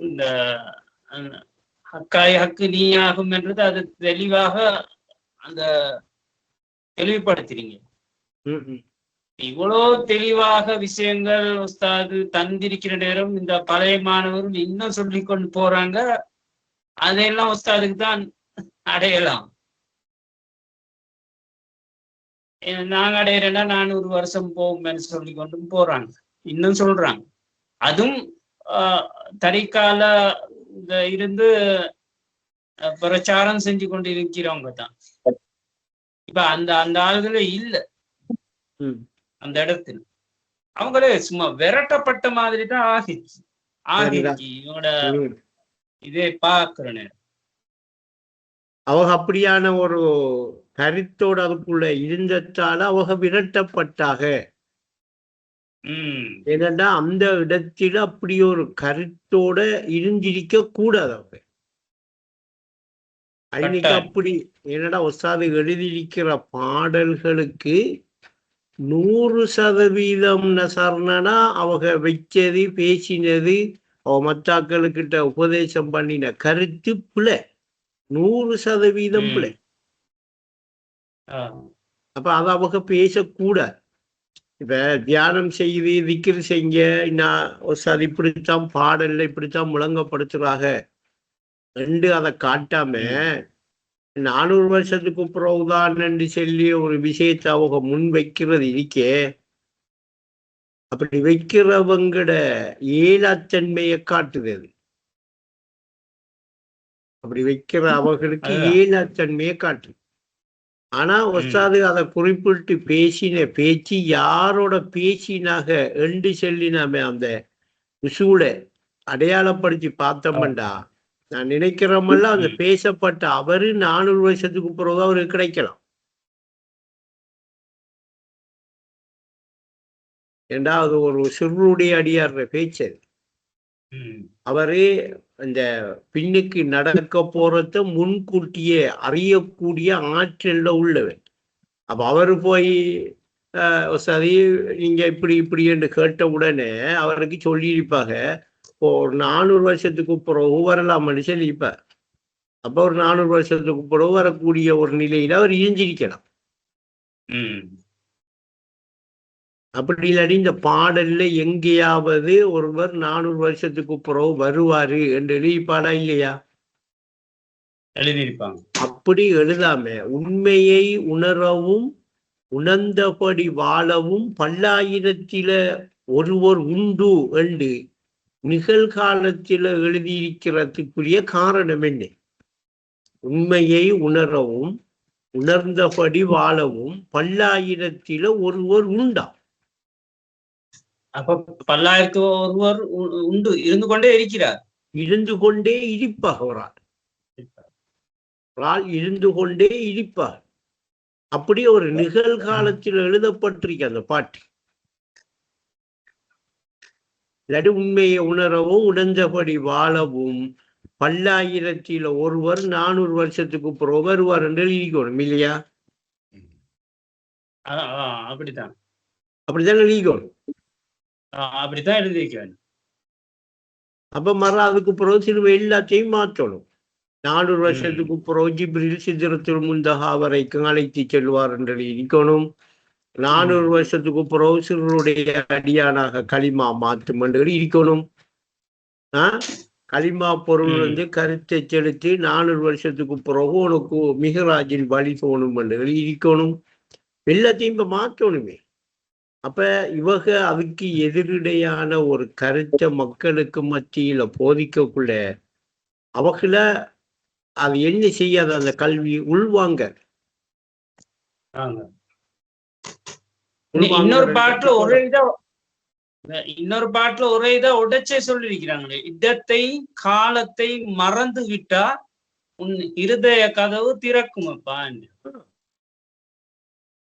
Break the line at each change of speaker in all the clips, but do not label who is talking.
இந்த ஹக்காய் ஹக்கு நீயாகும் என்றது அது தெளிவாக அந்த தெளிவுபடுத்துறீங்க. இவ்வளோ தெளிவாக விஷயங்கள் உஸ்தாது தந்திருக்கிற நேரம் இந்த பழைய மாணவர்கள் இன்னும் சொல்லி கொண்டு போறாங்க. அதையெல்லாம் உஸ்தாதுக்கு தான் அடையலாம். நாங்க அடையிறேன்னா 400 வருஷம் போகும்னு சொல்லி கொண்டும் போறாங்க, இன்னும் சொல்றாங்க. அதுவும் தரிக்கால இருந்து பிரச்சாரம் செஞ்சு கொண்டு இருக்கிறவங்க தான். இப்ப அந்த அந்த ஆளுகளே இல்லை அந்த இடத்துல. அவங்களே சும்மா விரட்டப்பட்ட மாதிரி தான் ஆகிச்சு இவனோட இதே பார்க்கிற நேரம்.
அவங்க அப்படியான ஒரு கருத்தோடு அதுக்குள்ள இருந்ததால அவங்க விரட்டப்பட்டாக. ஏனென்றா அந்த இடத்துல அப்படி ஒரு கருத்தோட இருந்திருக்க கூடாது அவங்க. அன்னைக்கு அப்படி என்னடா உஸ்தாது எழுதியிருக்கிற பாடல்களுக்கு 100% நசர்னா அவங்க வைச்சது பேசினது அவ மத்தாக்களுக்கிட்ட உபதேசம் பண்ணின கருத்து பிள்ளை, 100% பிள்ளை. அப்ப அதை அவங்க பேசக்கூடாது. இப்ப தியானம் செய்து திக்ர் செய்ய நான் இப்படித்தான் பாடல்ல இப்படித்தான் முழங்கப்படுத்துறாங்க என்று அதை காட்டாம 400 வருஷத்துக்கு பிறகுதான் என்று சொல்லி ஒரு விஷயத்தை அவங்க முன் வைக்கிறது இருக்கே. அப்படி வைக்கிறவங்கட ஏலாத்தன்மையை காட்டுகிறது. அப்படி வைக்கிற அவர்களுக்கு ஏலாத்தன்மையை காட்டு. ஆனா உஸ்தாது அதை குறிப்பிட்டு பேசின பேச்சு யாரோட பேசினாக என்று சொல்லி நாம அந்த உசூல அடையாளப்படுத்தி பார்த்தோம்டா, நான் நினைக்கிறோமெல்லாம் அந்த பேசப்பட்ட அவரு 400 வருஷத்துக்கு பிறகு அவருக்கு கிடைக்கலாம். இரண்டாவது ஒரு சிறுடைய அடியாடுற பேச்சு. அவரு அந்த பின்னுக்கு நடக்க போறத முன்கூட்டியே அறியக்கூடிய ஆற்றல்ல உள்ளவன். அப்ப அவரு போய் சரி நீங்க இப்படி இப்படி என்று கேட்ட உடனே அவருக்கு சொல்லியிருப்பாங்க, ஒரு 400 வருஷத்துக்கு பிறகு வரலாம்னு சொல்லியிருப்பார். அப்ப ஒரு 400 வருஷத்துக்கு பிறகு வரக்கூடிய ஒரு நிலையில அவர் இழிஞ்சிருக்கலாம். அப்படி இல்லாட்டி இந்த பாடல்ல எங்கேயாவது ஒருவர் 400 வருஷத்துக்கு பிறகு வருவாரு என்று எழுதிப்பாடா இல்லையா?
எழுதியிருப்பாங்க.
அப்படி எழுதாம உண்மையை உணரவும் உணர்ந்தபடி வாழவும் பல்லாயிரத்தில ஒருவர் உண்டு என்று நிகழ்காலத்தில எழுதியிருக்கிறதுக்குரிய காரணம் என்ன? உண்மையை உணரவும் உணர்ந்தபடி வாழவும் பல்லாயிரத்தில ஒருவர் உண்டா?
அப்ப பல்லாயிரத்து ஒருவர் உண்டு, இருந்து கொண்டே இருக்கிறார்,
இருந்து கொண்டே இருப்பார், இருந்து கொண்டே இருப்பார். அப்படி ஒரு நிகழ்காலத்தில் எழுதப்பட்டிருக்க அந்த பாட்டு. இல்லாட்டி உண்மையை உணரவும் உணர்ந்தபடி வாழவும் பல்லாயிரத்தில ஒருவர் 400 வருஷத்துக்கு பிறகு வருவார் என்று எழுதிக்கணும் இல்லையா?
அப்படித்தான்
அப்படித்தான் எழுதிக்கணும்.
அப்படித்தான் எழுதியிருக்கேன்.
அப்ப அதுக்கு பிறகு திரும்ப எல்லாத்தையும் மாற்றணும். 400 வருஷத்துக்கு பிறகு ஜிப்ரீல் சித்ரத்துல் முன்தஹா வரைக்கும் அழைத்து செல்வார் என்று இருக்கணும். 400 வருஷத்துக்கு பிறகு சிறுடைய அடியானாக களிமா மாற்றும் என்று இருக்கணும். களிமா பொருள் கருத்தை செலுத்தி 400 வருஷத்துக்கு பிறகு உனக்கு மிகராஜில் வழி தோணும் என்று இருக்கணும். எல்லாத்தையும் இப்ப மாற்றணுமே. அப்ப இவங்க அதுக்கு எதிரிடையான ஒரு கருத்தை மக்களுக்கு மத்தியில போதிக்கக்குள்ள அவங்கள அது என்ன செய்யாத அந்த கல்வி உள்வாங்க.
இன்னொரு பாட்டுல ஒரே இதா உடைச்சே சொல்லிருக்கிறாங்களே, யுத்தத்தை காலத்தை மறந்து விட்டா உன் இருதய கதவு திறக்குமப்பா.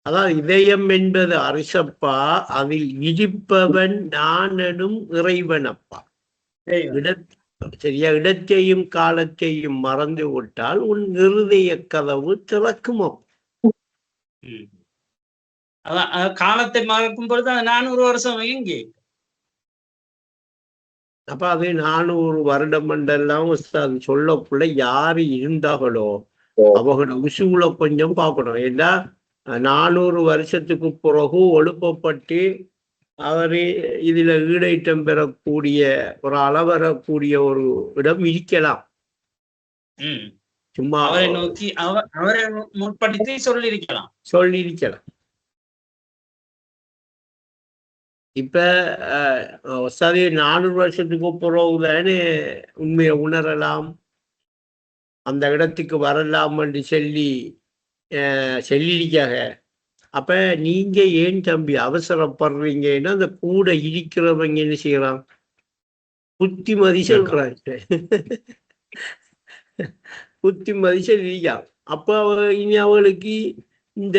அதாவது இதயம் என்பது அரசப்பா, அதில் இருப்பவன் நானனும் இறைவனப்பா. சரியா? இடத்தையும் காலத்தையும் மறந்து விட்டால் உன் இருதய கதவு திறக்குமோ.
காலத்தை மறக்கும் பொழுது அது 400 வருஷம் எங்கே?
அப்ப அது 400 வருடம் என்றெல்லாம் அது சொல்லக்குள்ள யாரு இருந்தாங்களோ அவங்களோட உசுவுல கொஞ்சம் பார்க்கணும். ஏன்னா 400 வருஷத்துக்கு பிறகு ஒழுப்பப்பட்டு அவரு இதுல ஈடேற்றம் பெறக்கூடிய ஒரு அளவரக்கூடிய ஒரு இடம் இருக்கலாம். சும்மா
அவரை நோக்கி அவரை முற்படுத்தி சொல்லியிருக்கலாம்.
இப்ப 400 வருஷத்துக்கு பிறகுதானே உண்மையை உணரலாம், அந்த இடத்துக்கு வரலாம் என்று சொல்லியிருக்காங்க. அப்ப நீங்க ஏன் தம்பி அவசரப்படுறீங்கன்னா அந்த கூட இருக்கிறவங்க என்ன செய்யலாம், புத்திமதி சொல்றாங்க. புத்திமதி சொல்லியிருக்கான். அப்ப இனி அவளுக்கு இந்த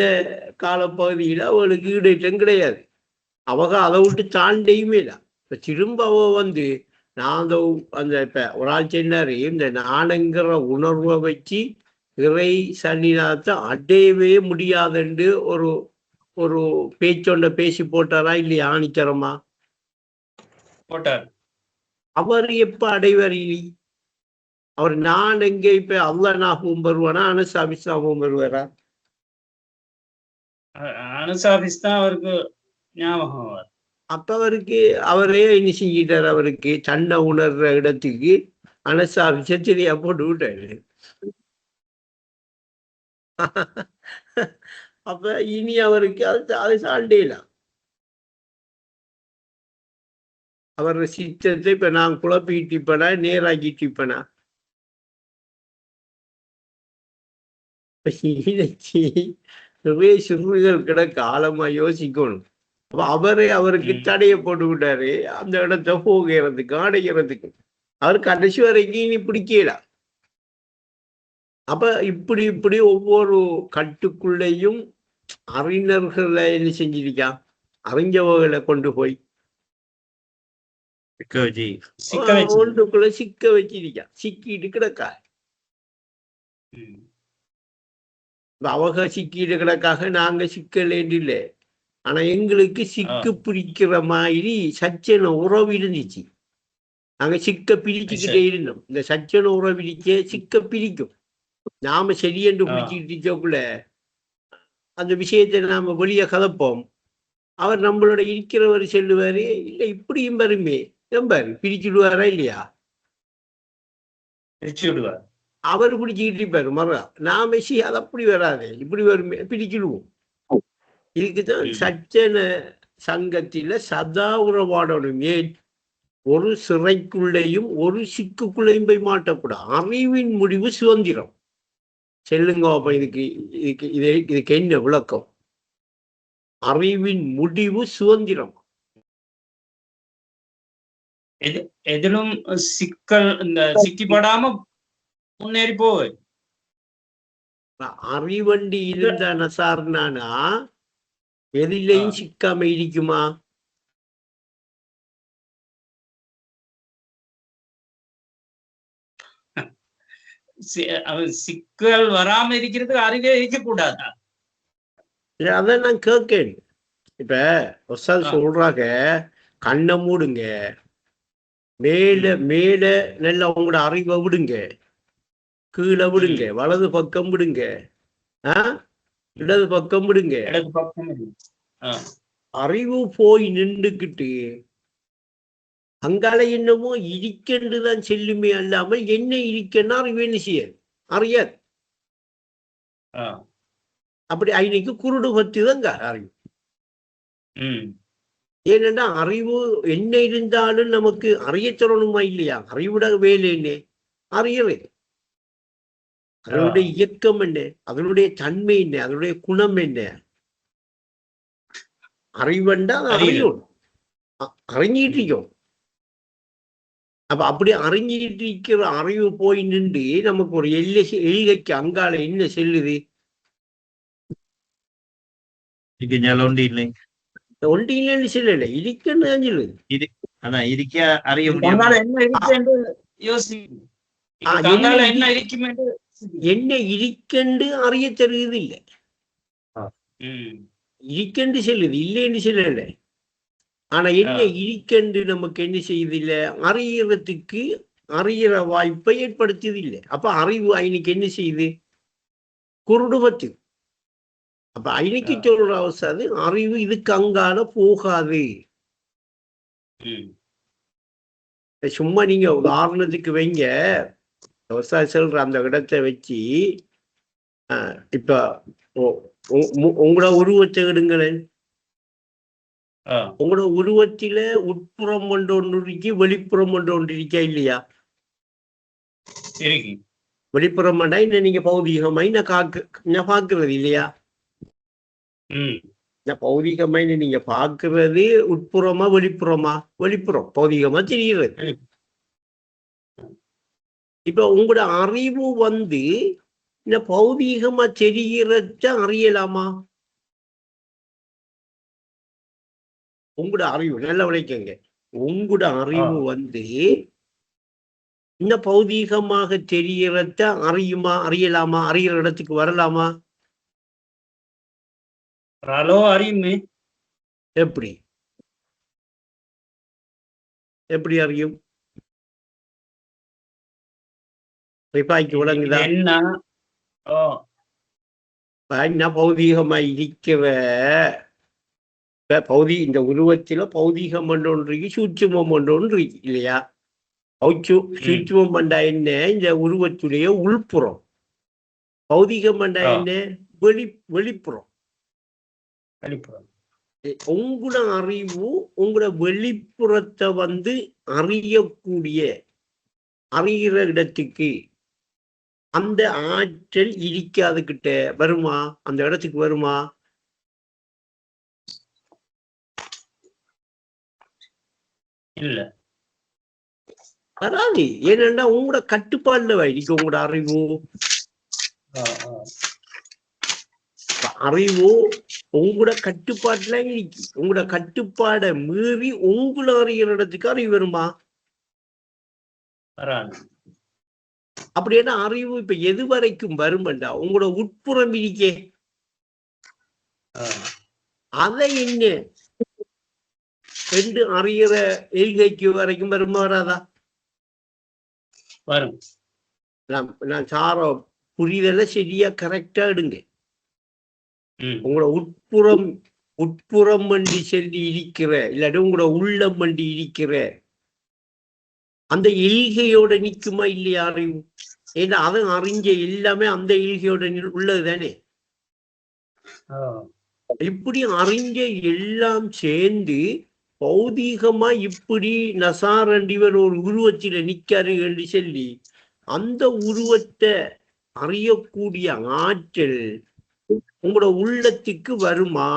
காலப்பகுதியில அவளுக்கு ஈடேற்றம் கிடையாது. அவங்க அதை விட்டு தாண்டியுமே இல்லை. இப்ப திரும்ப அவ நான் அந்த இப்ப ஒரு ஆள் சொன்னாரு, இந்த நானுங்கிற உணர்வை வச்சு இறை சன்னிதானத்தை அடையவே முடியாதுன்னு ஒரு ஒரு பேச்சொண்ட பேசி போட்டாரா இல்லையா? ஆணித்தரமா
போட்டார்.
அவர் எப்ப அடைவார்? அவர் நான் எங்க இப்ப அல்லா ஞாபகம் வருவானா அனுசாபிஸ் ஞாபகம் வருவாரா?
அனுசாபிஸ் தான் அவருக்கு ஞாபகம்.
அப்ப அவருக்கு அவரே என்ன செஞ்சிட்டார், அவருக்கு தன்னை உணர்ற இடத்துக்கு அனசாபிச்ச சரியா போட்டு விட்டாரு. அப்ப இனி அவருக்கு அது சாண்டேலாம். அவர் சித்தத்தை இப்ப நான் குழப்பிட்டிப்பனா நேராக்கிட்டிப்பனா? நிறைய சிறுகள் கிடக்க ஆழமா யோசிக்கணும். அப்ப அவரே அவருக்கு தடையை போட்டு விட்டாரு அந்த இடத்த போகிறதுக்கு அடைகிறதுக்கு. அவர் கடைசி வரைக்கும் இனி பிடிக்கலாம். அப்ப இப்படி இப்படி ஒவ்வொரு கட்டுக்குள்ளேயும் அறிஞர்களை என்ன செஞ்சிருக்கான், அறிஞ்சவர்களை கொண்டு போய் ஒன்றுக்குள்ள சிக்க வச்சிருக்கான், சிக்கிட்டு கிடக்கா. அவங்க சிக்கிட்டு கிடக்காக நாங்க சிக்கலேண்டு இல்லை. ஆனா எங்களுக்கு சிக்கு பிடிக்கிற மாதிரி சச்சன உறவு இருந்துச்சு. நாங்க சிக்க பிரிச்சுக்கிட்டே இருந்தோம். இந்த சச்சன உறவு பிரிக்க சிக்க பிரிக்கும். நாம சரியென்று பிடிச்சிக்கிட்டுக்குள்ள அந்த விஷயத்தை நாம வெளியே கலப்போம். அவர் நம்மளோட இருக்கிறவர் சொல்லுவாரு, இல்லை இப்படியும் வருமே நம்பாரு, பிரிச்சுடுவாரா இல்லையா?
பிரிச்சுடுவார்.
அவர் பிடிச்சிக்கிட்டு இருப்பாரு மறா. நாம அது அப்படி வராது, இப்படி வருமே பிரிச்சுடுவோம். இதுக்குதான் சச்சன சங்கத்தில சதா உறவாடணும். ஏன் ஒரு சிறைக்குள்ளேயும் ஒரு சிக்குக்குள்ளேயும் போய் மாட்டக்கூடாது. அறிவின் முடிவு சுதந்திரம். செல்லுங்க அப்ப இதுக்கு என்ன விளக்கம்? அறிவின் முடிவு சுதந்திரம்.
எதிலும் சிக்கல் இந்த சிக்கிப்படாம முன்னேறி போய்
அறிவண்டி இருந்த சார்னானா எதிலையும் சிக்காம இருக்குமா?
சிக்கல் வராம இருக்கிறதுக்கு அறிவே இருக்கக்கூடாதா?
அதான் நான் கேட்கேன். இப்ப சொல்றாங்க, கண்ணை மூடுங்க, மேல மேல நல்ல உங்களோட அறிவை விடுங்க, கீழே விடுங்க, வலது பக்கம் விடுங்க, இடது பக்கம் விடுங்க. அறிவு போய் நின்றுக்கிட்டு அங்கால என்னமோ இருக்கென்றுதான் செல்லுமே அல்லாமல் என்ன இருக்கன்னா அறிவு என்ன செய்ய அறியாது. அப்படி ஐநைக்கு குருடு பத்தி தாங்க அறிவு. ஏனென்றா அறிவு என்ன இருந்தாலும் நமக்கு அறிய சொல்லணுமா இல்லையா? அறிவுட வேலை என்ன? அறியவே. அதனுடைய இயக்கம் என்ன, அதனுடைய தன்மை என்ன, அதனுடைய குணம் என்ன? அறிவண்டா அறியும், அறிஞ்சிட்டு இருக்கோம். அப்ப அப்படி அறிஞ்சிட்டு இருக்கிற அறிவு போய் நின்று நமக்கு ஒரு எல்கைக்கு அங்கால என்ன செல்லுது? ஒன்று இல்லைன்னு சொல்லல, இருக்குன்னு தான் சொல்லுது. என்ன இருக்கென்று அறிய தருவது இல்லை. இருக்கென்று செல்லுது, இல்லைன்னு சொல்லல. ஆனா என்ன இருக்கென்று நமக்கு என்ன செய்யுது இல்ல, அறியறதுக்கு அறியிற வாய்ப்பை ஏற்படுத்தியது இல்லை. அப்ப அறிவு ஐனுக்கு என்ன செய்யுது, குருடுபத்து. அப்ப ஐனுக்கு சொல்ற அவசரம் அறிவு இதுக்கு அங்கால போகாது. சும்மா நீங்க உதாரணத்துக்கு வைங்க, விவசாய சொல்ற அந்த இடத்தை வச்சு இப்ப உங்களோட உருவத்தை எடுங்களேன். உங்களோட உருவத்தில உட்புறம் ஒன்று இருக்கு, வெளிப்புறம் ஒன்று இருக்கா இல்லையா? வெளிப்புறம் இன்னும் நீங்க பௌதீகமாய் நான் பாக்குறது இல்லையா? பௌதீகமாய் நீங்க பாக்குறது உட்புறமா வெளிப்புறமா? வெளிப்புறம் பௌதீகமா தெரிகிறது. இப்ப உங்களோட அறிவு இந்த பௌதீகமா தெரிகிறத அறியலாமா? உங்களோட அறிவு நல்ல உழைக்கங்க. உங்களோட அறிவு இந்த பௌதீகமாக தெரிகிறத அறியலாமா? அறிகிற இடத்துக்கு வரலாமா?
அறியுமே.
எப்படி எப்படி அறியும்? விளங்குதா? என்ன பௌதீகமா இருக்கிற இந்த உருவத்தில பௌதீகம் ஒன்று சூட்சுமம் ஒன்று இல்லையா? சூட்சுமம் பண்டா என்ன? இந்த உருவத்துடைய உள்புறம். பௌதீகம் பண்டா என்ன? வெளிப்புறம். உங்களோட அறிவு உங்களோட வெளிப்புறத்தை அறிகிற இடத்துக்கு அந்த ஆற்றல் இருக்காதுகிட்ட வருமா? அந்த இடத்துக்கு வருமா?
இல்ல,
வராது. ஏனென்றா உங்களோட கட்டுப்பாடுல இருக்கு உங்களோட அறிவு. உங்களோட கட்டுப்பாட்டுல இருக்கு. உங்களோட கட்டுப்பாடை மீறி உங்களை அறிகிற இடத்துக்கு அறிவு வருமா? அப்படின்னா அறிவு இப்ப எது வரைக்கும் வருமெண்டா உங்களோட உட்புறம் இருக்கே, அதை என்ன என்று அறிகிற எல்கைக்கு வரைக்கும் வருமா வராதா?
வரும்.
நான் சாரோ புரிதல சரியா கரெக்டா எடுங்க. உங்களோட உட்புறம் வண்டி சொல்லி இருக்கிற இல்லாட்டி உங்களோட உள்ளம் வண்டி இருக்கிற அந்த எல்கையோட நிக்குமா இல்லையா அறிவு? ஏன்னா அதை அறிஞ்ச எல்லாமே அந்த எல்கையோட உள்ளது தானே. இப்படி அறிஞ்ச எல்லாம் சேர்ந்து பௌதீகமா இப்படி நசாரண்டிவர் ஒரு உருவத்தில நிக்காரு என்று சொல்லி அந்த உருவத்தை அறியக்கூடிய ஆற்றல் உங்களோட உள்ளத்துக்கு வருமா?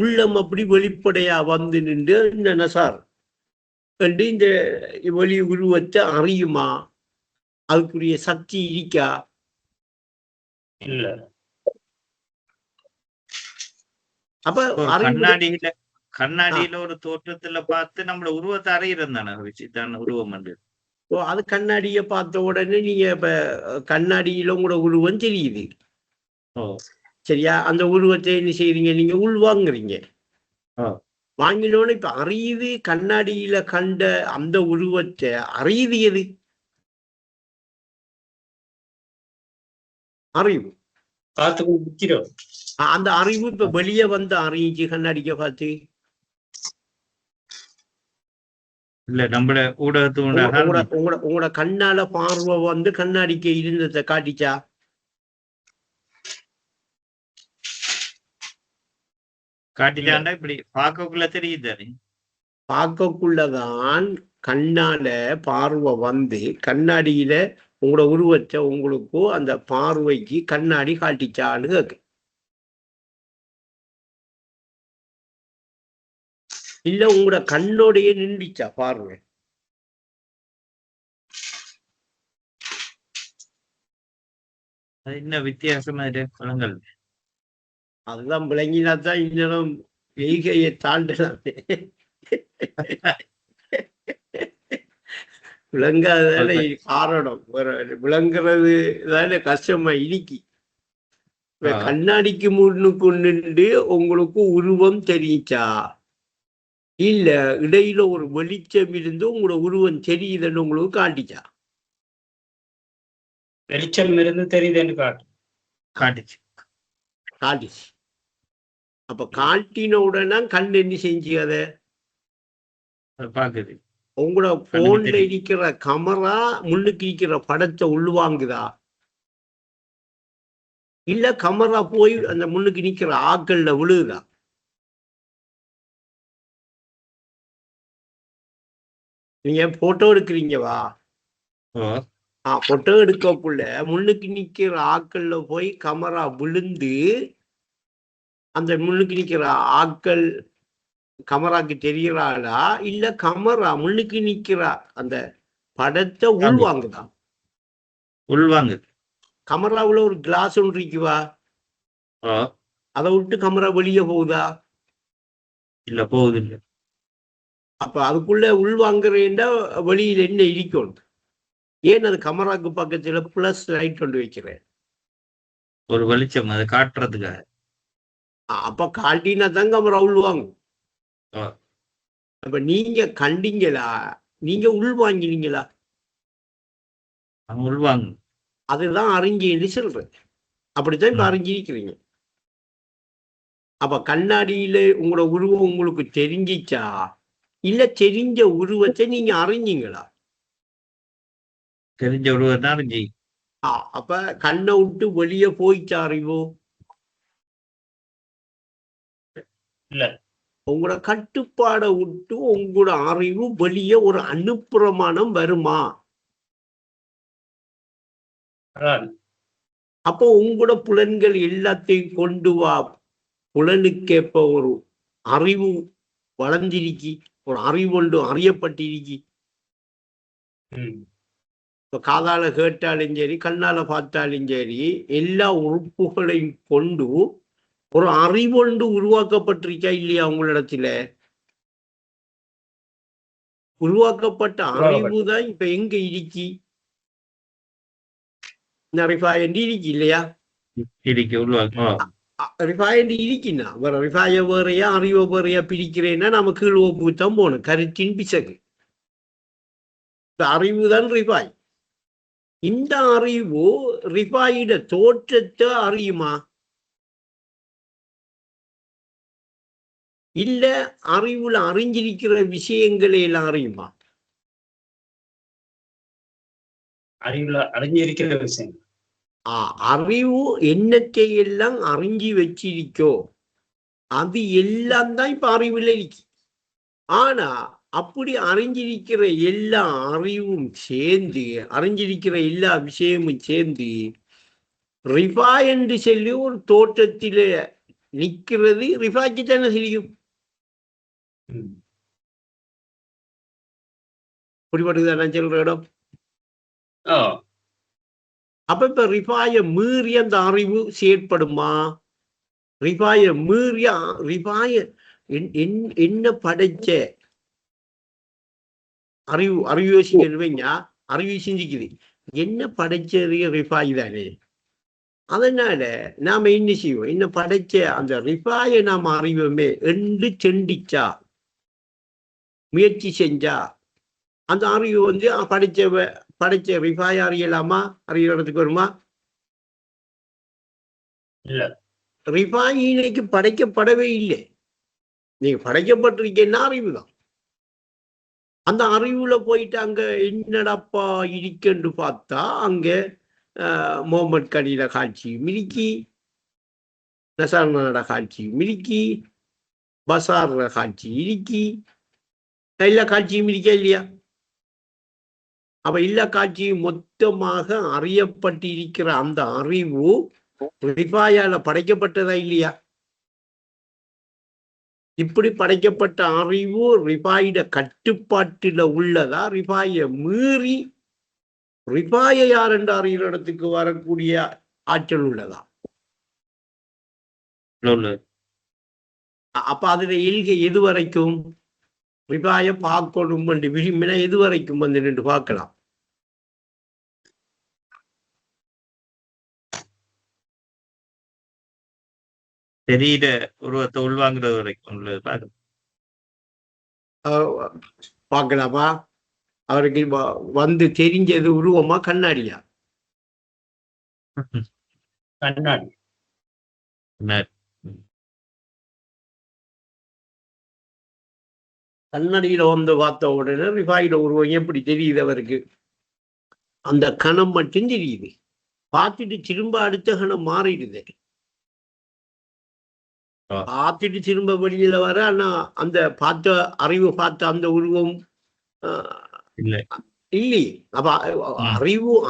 உள்ளம் அப்படி வெளிப்படையா நின்று இந்த நசார் என்று இந்த வெளி உருவத்தை அறியுமா? அதுக்குரிய சக்தி இருக்கா?
இல்ல.
அப்ப
கண்ணாடியில ஒரு தோற்றத்துல பார்த்து நம்மள உருவத்தை அறியிறது தானே உருவம்.
அது கண்ணாடிய பார்த்த உடனே நீங்க இப்ப கண்ணாடியில உங்களோட உருவம் தெரியுது. சரியா? அந்த உருவத்தை என்ன செய்றீங்க? நீங்க உள்வாங்குறீங்க. வாங்கினோன்னு இப்ப அறியுது. கண்ணாடியில கண்ட அந்த உருவத்தை அறியுது எது? அறிவு. அந்த அறிவு இப்ப வெளியே அறிஞ்சு கண்ணாடிக்க பார்த்து
இல்ல நம்மள
உங்களோட கண்ணால பார்வை கண்ணாடிக்க இருந்ததை காட்டிச்சா?
காட்டிச்சாண்டா இப்படி பார்க்கக்குள்ள தெரியுது.
பார்க்கக்குள்ளதான் கண்ணால பார்வை கண்ணாடியில உங்களோட உருவத்தை உங்களுக்கு அந்த பார்வைக்கு கண்ணாடி காட்டிச்சான்னு கேக்கு. இல்ல உங்களோட கண்ணோடைய நின்றுச்சா பார்வை?
என்ன வித்தியாசமா பழங்கள்?
அதுதான் விளங்கினாதான் இன்னும் வெய்கையை தாண்டலாம். விளங்காதானே காரணம். விளங்குறது தானே கஷ்டமா இனிக்கி. கண்ணாடிக்கு முன்னுக்கு நின்று உங்களுக்கு உருவம் தெரிஞ்சா இல்ல இடையில ஒரு வெளிச்சம் இருந்து உங்களோட உருவம் தெரியுதுன்னு உங்களுக்கு காட்டிச்சா?
வெளிச்சம் இருந்து தெரியுதுன்னு
காட்டுச்சு.
காட்டிச்சு. அப்ப காட்டின உடனே கண் என்ன செஞ்சு அதை
பாக்குது.
உங்களோட
கண்ணுக்கு
போன்ல
தெரியும்.
இருக்கிற கமரா முன்னுக்கு இருக்கிற படத்தை உள்வாங்குதா? இல்ல கமரா போய் அந்த முன்னுக்கு நிக்கிற ஆக்கள்ல விழுகுதா? நீங்க போட்டோ எடுக்கிறீங்கவா? போட்டோ எடுக்கக்குள்ள முன்னுக்கு நிக்கிற ஆக்கள்ல போய் கமரா விழுந்து அந்த முன்னுக்கு நிக்கிற ஆக்கள் கமராக்கு தெரியறாளா? இல்ல கமரா முன்னுக்கு நிக்கிற அந்த படத்தை உள்வாங்குதா?
உள்வாங்கு.
கமராவுல ஒரு கிளாஸ் ஒன்று இருக்குவா? அதை விட்டு கமரா வெளியே போகுதா?
இல்ல, போகுது இல்ல.
அப்ப அதுக்குள்ள உள்வாங்குறேன்டா வெளியில என்ன இருக்கணும்? ஏன் அது கமராக்கு பக்கத்துல பிளஸ் லைட் கொண்டு வைக்கிறேன்?
ஒரு வெளிச்சம் அதை காட்டுறதுக்காக.
அப்ப காட்டினா தான் கமரா உள்வாங்கும்.
ஆ.
அப்ப நீங்க கண்டீங்களா? நீங்க உள்வாங்கினீங்களா?
உள்வாங்கு.
அதுதான் அறிஞ்சின்னு சொல்றேன். அப்படித்தான் இப்ப அறிஞ்சிருக்கிறீங்க. அப்ப கண்ணாடியில உங்களோட உருவம் உங்களுக்கு தெரிஞ்சிச்சா? இல்ல தெரிஞ்ச உருவத்தை நீங்க அறிஞ்சீங்களா?
தெரிஞ்ச உருவம் தான் அறிஞ்சி.
அப்ப கண்ணை விட்டு வெளியே போயிச்சா அறிவோ?
இல்ல.
உங்களோட கட்டுப்பாடை விட்டு உங்களோட அறிவு வெளியே ஒரு அனுப்புறமானம் வருமா? அப்போ உங்களோட புலன்கள் எல்லாத்தையும் கொண்டு வா. புலனுக்கேற்ப ஒரு அறிவு வளர்ந்திருக்கி, ஒரு அறிவு ஒன்று அறியப்பட்டிருக்கி. இப்ப காதால கேட்டாலும் சரி, கண்ணால பார்த்தாலும் சரி, எல்லா உறுப்புகளையும் கொண்டு ஒரு அறிவொன்று உருவாக்கப்பட்டிருக்கா இல்லையா உங்களிடத்துல? உருவாக்கப்பட்ட அறிவு தான் இப்ப எங்க இருக்கி? ரிஃபாயண்ட் இருக்கு இல்லையா? ரிஃபாயண்ட் இருக்குன்னா வேற ரிஃபாய வேறையா அறிவை வேறையா பிரிக்கிறேன்னா நம்ம கீழ்வப்புத்தான் போகணும். கருத்தின் பிசகு. அறிவு தான் ரிஃபாய். இந்த அறிவு ரிஃபாயிட தோற்றத்தை அறியுமா? இல்ல அறிவுல அறிஞ்சிருக்கிற விஷயங்களை எல்லாம் அறியுமா?
அறிவுல அறிஞ்சிருக்கிற விஷயம்.
அறிவு என்னத்தை எல்லாம் அறிஞ்சி வச்சிருக்கோ அது எல்லாம் தான் இப்ப அறிவுல இருக்கு. ஆனா அப்படி அறிஞ்சிருக்கிற எல்லா அறிவும் சேர்ந்து, அறிஞ்சிருக்கிற எல்லா விஷயமும் சேர்ந்து ரிஃபா என்று சொல்லி ஒரு தோற்றத்தில நிக்கிறது ரிஃபாக்கு தானே தெரியும். புரிபடுதா நான் சொல்ற இடம்? அப்ப இப்ப ரிஃபாய மீறி அந்த அறிவு செயற்படுமா? ரிஃபாய மீறிய ரிஃபாய என்ன படைச்ச அறிவு அறிவு யோசிக்க அறிவு சிந்திக்குது. என்ன படைச்சது ரிஃபாய் தானே. அதனால நாம என்ன செய்வோம்? என்ன படைச்ச அந்த ரிஃபாய நாம அறிவோமே என்று செண்டிச்சா முயற்சி செஞ்சா அந்த அறிவு வந்து படைச்ச ரிஃபாய அறியலாமா? அறியறதுக்கு வருமா?
இல்ல.
ரிஃபாய் இன்னைக்கு படைக்கப்படவே இல்லை. நீங்க படைக்கப்பட்டிருக்கேன்னா அறிவுதான். அந்த அறிவுல போயிட்டு அங்க என்னடப்பா இருக்குன்னு பார்த்தா அங்க முகமது கடியில காட்சி மிரிக்கி, நசாரணோட காட்சி மிரிக்கி, பசார்ல காட்சி இருக்கி, எல்லா காட்சியும் இருக்கா இல்லையா? அப்ப எல்லா காட்சியும் மொத்தமாக அறியப்பட்டிருக்கிற அந்த அறிவு ரிஃபாயால படைக்கப்பட்டதா இல்லையா? இப்படி படைக்கப்பட்ட அறிவு ரிஃபாயிட கட்டுப்பாட்டுல உள்ளதா? ரிஃபாய மீறி ரிஃபாய யார் என்ற அறிகிற இடத்துக்கு வரக்கூடிய ஆற்றல் உள்ளதா? அப்ப அதுல எல்கை எது வரைக்கும் ரிஃபாய பார்க்கணும் என்று விரும்பின எது வரைக்கும் வந்து நின்று பார்க்கலாம்?
தெரியல உருவத்தை உள்வாங்குறது வரைக்கும் உள்ளது.
பார்க்கலாமா? அவருக்கு வந்து தெரிஞ்சது உருவமா கண்ணாடியா?
கண்ணாடி.
கண்ணாடியில வந்து பார்த்த உடனே ரிஃபாயில உருவம் எப்படி தெரியுது அவருக்கு? அந்த கணம் மட்டும் தெரியுது. பார்த்துட்டு திரும்ப அடுத்த கணம் மாறிடுது. பார்த்துட்டு திரும்ப வெளியில வர, ஆனா அந்த அறிவு பார்த்த அந்த உருவம் இல்லை. அப்ப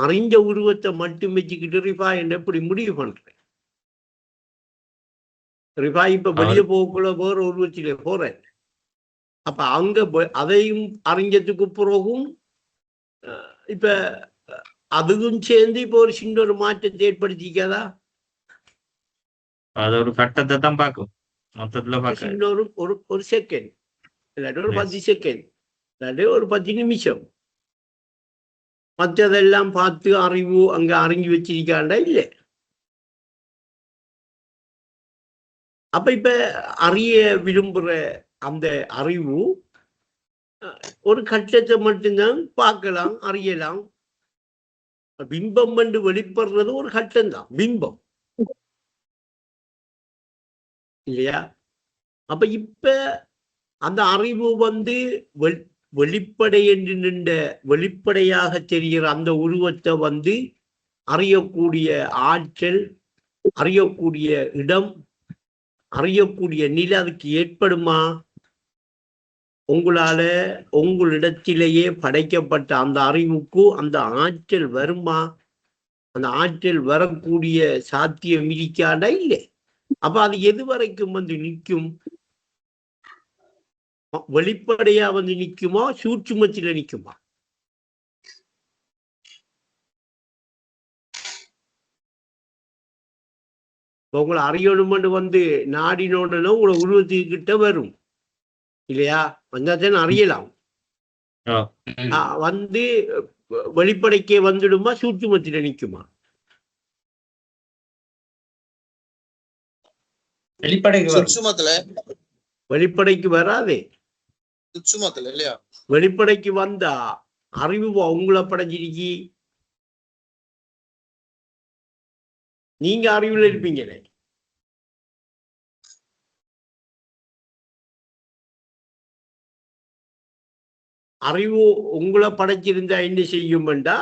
அறிஞ்ச உருவத்தை மட்டும் வச்சுக்கிட்டு ரிஃபாய் எப்படி முடிவு பண்றேன்? ரிஃபாய் இப்ப வெளியே போகக்குள்ள வேற உருவத்திலே போறேன். அப்ப அங்க அதையும் அறிஞ்சதுக்கு பிறகும் இப்ப அதுவும் சேர்ந்து இப்ப ஒரு சின்ன ஒரு மாற்றத்தை ஏற்படுத்திக்காதா?
அது ஒரு கட்டத்தை தான் பார்க்கும். மொத்தத்துல
ஒரு செகண்ட் இல்லாட்டி ஒரு 10 செகண்ட் இல்லாட்டி ஒரு 10 நிமிஷம் மற்றதெல்லாம் பார்த்து அறிவு அங்க அறிஞ்சு வச்சிருக்காண்டா இல்ல. அப்ப இப்ப அறிய விரும்புற அந்த அறிவு ஒரு கட்டத்தை மட்டும்தான் பார்க்கலாம், அறியலாம். பிம்பம் என்று வெளிப்படுறது ஒரு கட்டம் தான், பிம்பம் இல்லையா? அப்ப இப்ப அந்த அறிவு வந்து வெளிப்படை என்று நின்ற வெளிப்படையாக தெரிகிற அந்த உருவத்தை வந்து அறியக்கூடிய ஆற்றல், அறியக்கூடிய இடம், அறியக்கூடிய நிலை அதுக்கு ஏற்படுமா? உங்களிடத்திலேயே படைக்கப்பட்ட அந்த அறிவுக்கு அந்த ஆற்றல் வருமா? அந்த ஆற்றல் வரக்கூடிய சாத்தியம் இருக்காண்டா இல்லை. அப்ப அது எது வரைக்கும் வந்து நிற்கும்? வெளிப்படையா வந்து நிக்குமா, சூட்சுமத்தில நிக்குமா? உங்களை அறியணும்னு வந்து நாடினோடனே உங்களை உருவத்துக்கிட்ட வரும் இல்லையா? வந்தாதான் அறியலாம். வந்து வெளிப்படைக்கே வந்துடுமா, சூட்சுமத்தில நிக்குமா? வெளிப்படைக்கு வராதே. வெளிப்படைக்கு வந்தா அறிவு உங்களை படைஞ்சிருக்கி, நீங்க அறிவுல இருப்பீங்களே. அறிவு உங்களை படைச்சிருந்தா என்ன செய்யும்டா,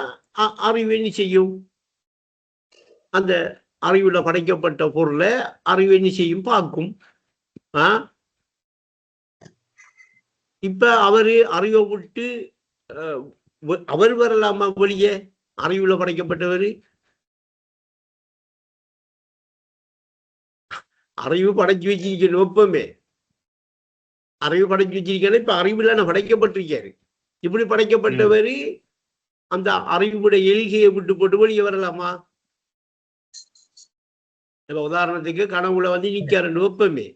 அறிவு என்ன செய்யும்? அந்த அறிவுல படைக்கப்பட்ட பொருளை அறிவு என்ன செய்யும்? பார்க்கும். இப்ப அவரு அறிவை விட்டு அவர் வரலாமா வெளியே? அறிவுல படைக்கப்பட்டவர் அறிவு படைச்சு வச்சிருக்கணும். எப்பவுமே அறிவு படைச்சு வச்சிருக்கேன். இப்ப அறிவுல படைக்கப்பட்டிருக்காரு. இப்படி படைக்கப்பட்டவர் அந்த அறிவுடைய எல்கையை விட்டு போட்டு வெளியே வரலாமா? இப்ப உதாரணத்துக்கு கனவுல வந்து நிக்காரு. எப்பவுமே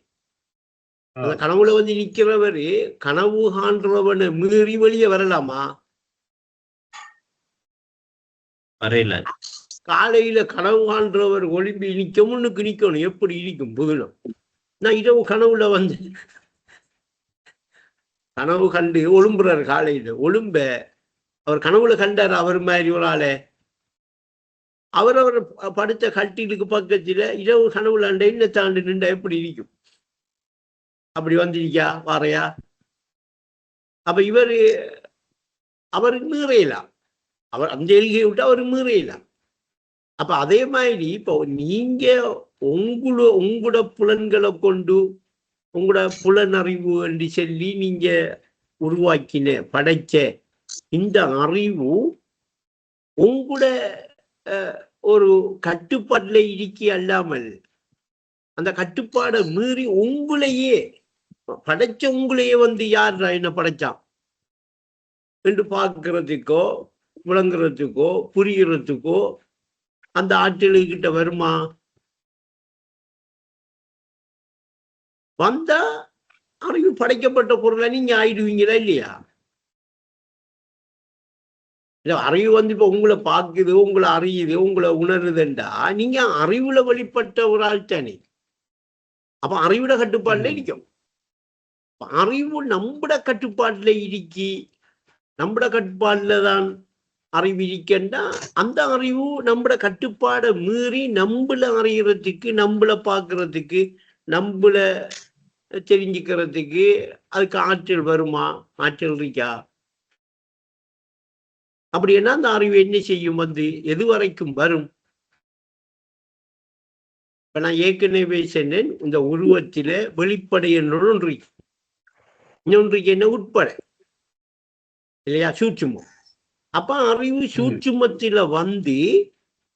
அந்த கனவுல வந்து நிக்கிறவரு கனவு காண்றவனை மீறி வெளியே வரலாமா?
வரையில.
காலையில கனவு காண்றவர் ஒளிம்பி நிக்க முன்னுக்கு நிக்கணும். எப்படி இருக்கும் புகழும்? நான் இரவு கனவுல வந்து கனவு கண்டு ஒழும்புறாரு. காலையில ஒழும்ப அவர் கனவுல கண்டார். அவர் மாதிரி ஒரு ஆளை அவர் படுத்த கட்டிலுக்கு பக்கத்துல இரவு கனவுல அண்ட இன்ன தாண்டு நின்றா எப்படி இருக்கும்? அப்படி வந்திருக்கா வாரையா? அப்ப அவருக்கு மீறையலாம். அவர் அந்த எல்கையை விட்டு அவருக்கு மீறையலாம். அப்ப அதே மாதிரி இப்போ நீங்க உங்களோட புலன்களை கொண்டு உங்களோட புலனறிவு என்று சொல்லி நீங்க உருவாக்கின படைச்ச இந்த அறிவு உங்களோட ஒரு கட்டுப்பாட்டுல இருக்கி அல்லாமல் அந்த கட்டுப்பாடை மீறி உங்களையே படைச்ச உங்களையே வந்து யார் என்ன படைச்சான் என்று பார்க்கறதுக்கோ விளங்குறதுக்கோ புரிகிறதுக்கோ அந்த ஆற்றல்கிட்ட வருமா? வந்தா அறிவு படைக்கப்பட்ட பொருளை நீங்க ஆயிடுவீங்களா இல்லையா? அறிவு வந்து இப்ப உங்களை பார்க்குது, உங்களை அறியுது, உங்களை உணருதுண்டா நீங்க அறிவுல வெளிப்பட்ட ஒரு ஆள் தானே. அப்ப அறிவுல கட்டுப்பாடுல நிற்கும். அறிவு நம்மட கட்டுப்பாட்டுல இருக்கி, நம்மட கட்டுப்பாட்டுல தான் அறிவு இருக்கண்டா, அந்த அறிவு நம்மட கட்டுப்பாடை மீறி நம்மள அறியறதுக்கு, நம்மள பாக்குறதுக்கு, நம்மள தெரிஞ்சுக்கிறதுக்கு அதுக்கு ஆற்றல் வருமா? ஆற்றல் இருக்கா? அப்படின்னா அந்த அறிவு என்ன செய்யும்? எது வரைக்கும் வரும்? இப்ப நான் ஏற்கனவே சொன்னேன், இந்த உருவத்தில வெளிப்படை ஒன்று, இன்னொன்றைக்கு என்ன உட்பட இல்லையா? சூட்சுமம். அப்ப அறிவு சூட்சுமத்தில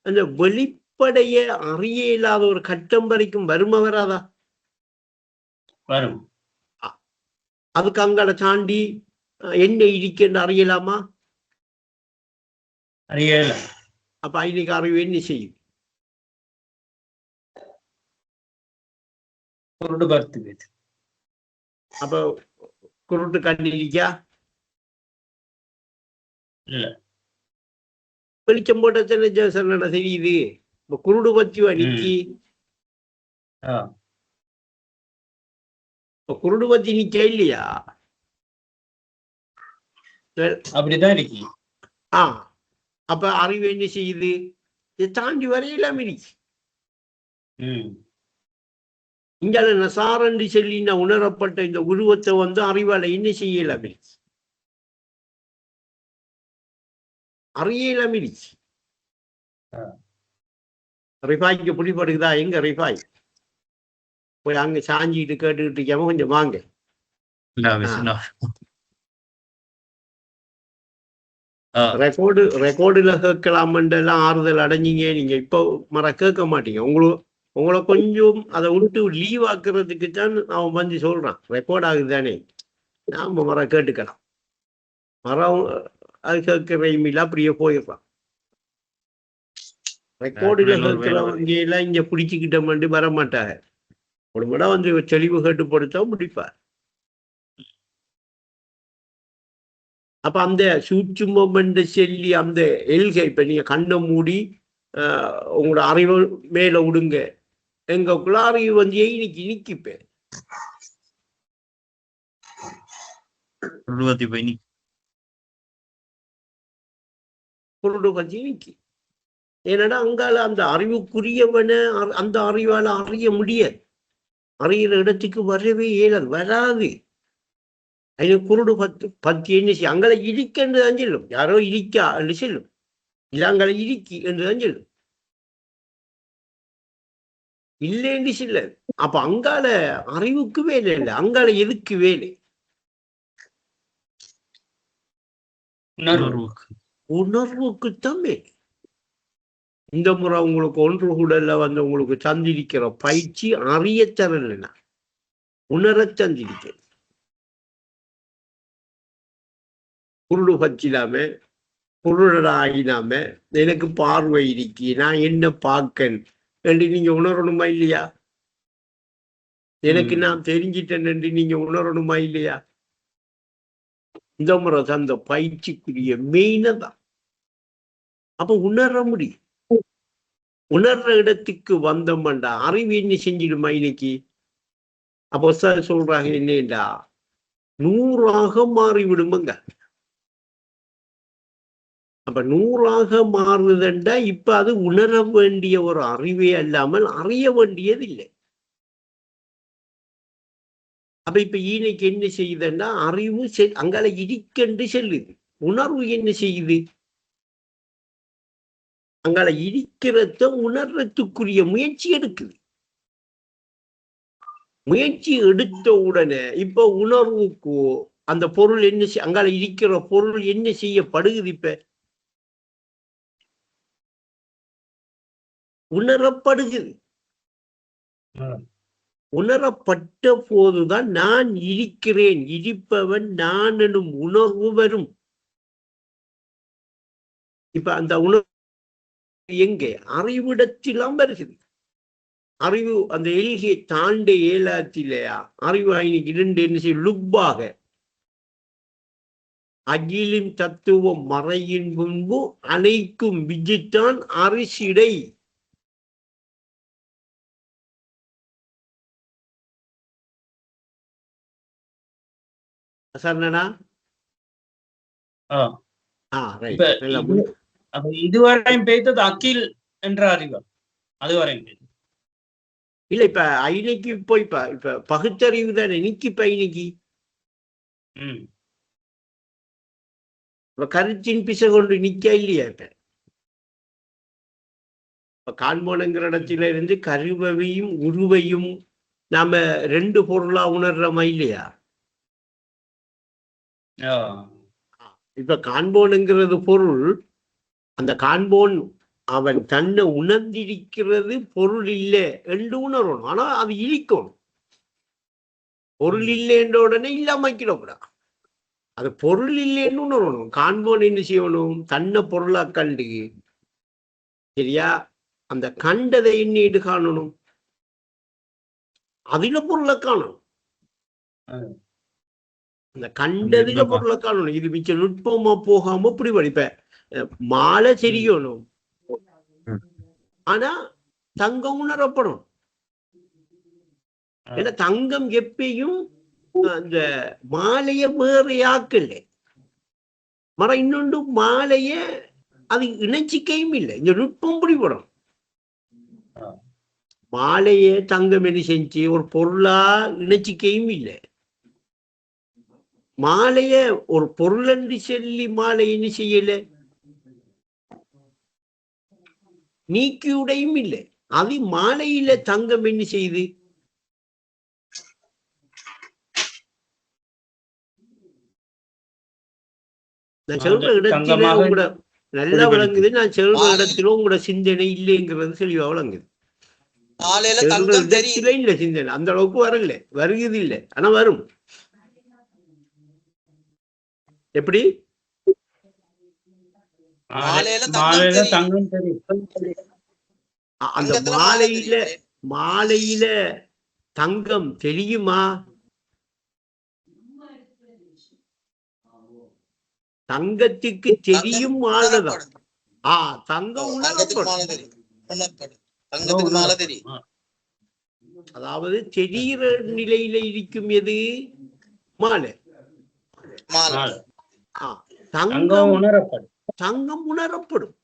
அந்த வெளிப்படைய அறிய இல்லாத ஒரு கட்டம் வரைக்கும் வருமா வராதா?
வரும்.
அதுக்கு அங்கால தாண்டி என்ன இருக்குன்னு அறியலாமா?
அறியல.
அப்ப இன்னைக்கு அறிவு என்ன செய்யும்?
குருடு பார்த்து.
அப்ப குருட்டு கண்ணு இருக்கா?
இல்ல.
வெளிச்சம் போட்ட தெரியுது. இப்ப குருடு பத்தி நிக்கி, குருடு பத்தி நிக்க இல்லையா?
அப்படிதான் இருக்கு.
அப்ப அறிவு என்ன செய்யுது? இதை தாண்டி வரையிலாம இருக்கு. இங்க நசாரண்டு சொல்லி உணரப்பட்ட இந்த உருவத்தை அறிவால என்ன செய்யலாம்? அறியலாம் இருக்கு. ரிஃபாய்க்கு பிடிப்படுக்குதா? எங்க ரிஃபாய் போய் அங்க சாஞ்சிட்டு கேட்டுக்கிட்டு இருக்காம கொஞ்சம் வாங்க. ரெக்கார்டுல கேட்கலாமெல்லாம் ஆறுதல் அடைஞ்சிங்க. நீங்க இப்ப கேட்க மாட்டீங்க. உங்களை கொஞ்சம் அதை விட்டு லீவ் ஆக்குறதுக்கு தான் அவன் சொல்றான். ரெக்கார்ட் ஆகுதுதானே, நாம கேட்டுக்கலாம். அது கேட்கிற அப்படியே போயிடுறான். ரெக்கார்டுல கேட்கிறவங்க எல்லாம் இங்க பிடிச்சுக்கிட்ட வர மாட்டாங்க. ஒரு முறை தெளிவு கேட்டுப்படுத்தா முடிப்பார். அப்ப அந்த சூட்சுமம் என்று சொல்லி அந்த எல்கை, இப்ப நீங்க கண்ணை மூடி உங்களோட அறிவு மேல விடுங்க, எங்கக்குள்ள அறிவு இன்னைக்கு நிக்கிப்பேன் குருடு பத்தி நிக்கி. ஏன்னா அங்கால அந்த அறிவுக்குரியவன அந்த அறிவால அறிய முடியாது. அறிகிற இடத்துக்கு வரவே இயலாது, வராது. அது குருடு பத்தி என்ன செய்யும்? அங்களை இடிக்க என்றுதான் சொல்லும். யாரோ இடிக்கா என்று சொல்லும், இல்ல அங்களை இடிக்கி என்றுதான் சொல்லும், இல்லைன்னு சொல்ல. அப்ப அங்கால அறிவுக்கு வேலை இல்லை, அங்கால எதுக்கு வேலை? உணர்வுக்குத்தான் வேலை. இந்த முறை உங்களுக்கு ஒன்று கூடல உங்களுக்கு சந்திரிக்கிற பயிற்சி அறிய தரலைன்னா உணர சந்திரிக்க. குருடு பச்சிலாம குருடனாகினாம எனக்கு பார்வை இருக்கி, நான் என்ன பார்க்கன் என்று நீங்க உணரணுமா இல்லையா? எனக்கு நான் தெரிஞ்சிட்டேன் என்று நீங்க உணரணுமா இல்லையா? இந்த முறை அந்த பயிற்சிக்குரிய மெயின தான். அப்ப உணர முடியும். உணர்ற இடத்துக்கு வந்தோம்டா அறிவு என்ன செஞ்சிடுமா இன்னைக்கு? அப்போ சொல்றாங்க என்னடா 100ஆக மாறிவிடுமுங்க. அப்ப 100ஆக மாறுதுண்டா இப்ப அது உணர வேண்டிய ஒரு அறிவே அல்லாமல் அறிய வேண்டியது இல்லை. அப்ப இப்ப இன்னைக்கு என்ன செய்யுதுன்னா அறிவு அங்கால இடிக்கென்று செல்லுது. உணர்வு என்ன செய்யுது? அங்கால இடிக்கிறத உணர்றதுக்குரிய முயற்சி எடுக்குது. முயற்சி எடுத்த உடனே இப்ப உணர்வுக்கு அந்த பொருள் என்ன அங்கால இருக்கிற பொருள் என்ன செய்யப்படுகுது? இப்ப உணரப்படுகிறது. உணரப்பட்ட போதுதான் நான் இருக்கிறேன், இருப்பவன் நான் எனும் உணர்வு வரும். இப்ப அந்த உணர்வு எங்கே? அறிவிடத்திலாம் வருகிறது. அறிவு அந்த எல்கையை தாண்ட ஏலாத்திலையா அறிவு இன்னைக்கு 2 என்ன செய்யும்? லுப்பாக அகிலின் தத்துவம் மறையின் முன்பு அனைக்கும் விஜித்தான் அரிசிடை. சரணனா
இப்ப இதுவரையும் பேய்த்தது அகில் என்ற அறிவு அதுவரையும்
இல்ல இப்ப ஐநைக்கு இப்ப பகுத்தறிவு தானே நிக்கி இப்ப ஐநைக்கு கருத்தின் பிசை கொண்டு நிக்க இல்லையா இப்ப காண்போனுங்கிற இடத்துல இருந்து கருவையும் உருவையும் நாம ரெண்டு பொருளா உணர்றோமா இல்லையா? இப்ப காண்போனுங்கிறது பொருள், அந்த காண்போன் அவன் தன்னை உணர்ந்திருக்கிறது பொருள் இல்லை என்று உணரணும். ஆனா அது இழிக்கணும். பொருள் இல்லைன்ற உடனே இல்லாமக்கிடக்கூடா. அது பொருள் இல்லைன்னு உணரணும். காண்போன் என்ன செய்யணும்? தன்னை பொருளா கண்டு, சரியா, அந்த கண்டதை எண்ணிட்டு காணணும். அதுல பொருளை காணணும். அந்த கண்டதுல பொருளை காணணும். இது மிச்ச நுட்பமா போகாம இப்படி படிப்ப மாலை தெரியணும். ஆனா தங்கம் உணரப்படும். ஏன்னா தங்கம் எப்பயும் அந்த மாலைய வேற ஆக்கல மரம் இன்னொன்று மாலைய அது இணைச்சிக்கையும் இல்லை. இந்த நுட்பம் பிடிபடும். மாலைய தங்கம் என்ன செஞ்சு ஒரு பொருளா இணைச்சிக்கையும் இல்லை. மாலைய ஒரு பொருள் என்று சொல்லி மாலை என்ன செய்யல, நீக்கியுடையும் இல்லை. அது மாலையில தங்கம் என்ன செய்யுது, நான் சொல்ற இடத்தில உங்களோட நல்லா விளங்குது. நான் சொல்ற இடத்தில உங்களோட சிந்தனை இல்லைங்கிறது தெளிவா விளங்குது. இடத்துல இல்ல சிந்தனை அந்த அளவுக்கு வரல, வருகிறது இல்லை. ஆனா வரும். எப்படி அந்த மாலையில தங்கம் தெரியுமா? தங்கத்துக்கு தெரியும் மாலைதான். தங்கம் உணரப்படும். அதாவது தெரிகிற நிலையில இருக்கும் எது? மாலை. தங்கம் உணரப்படும்.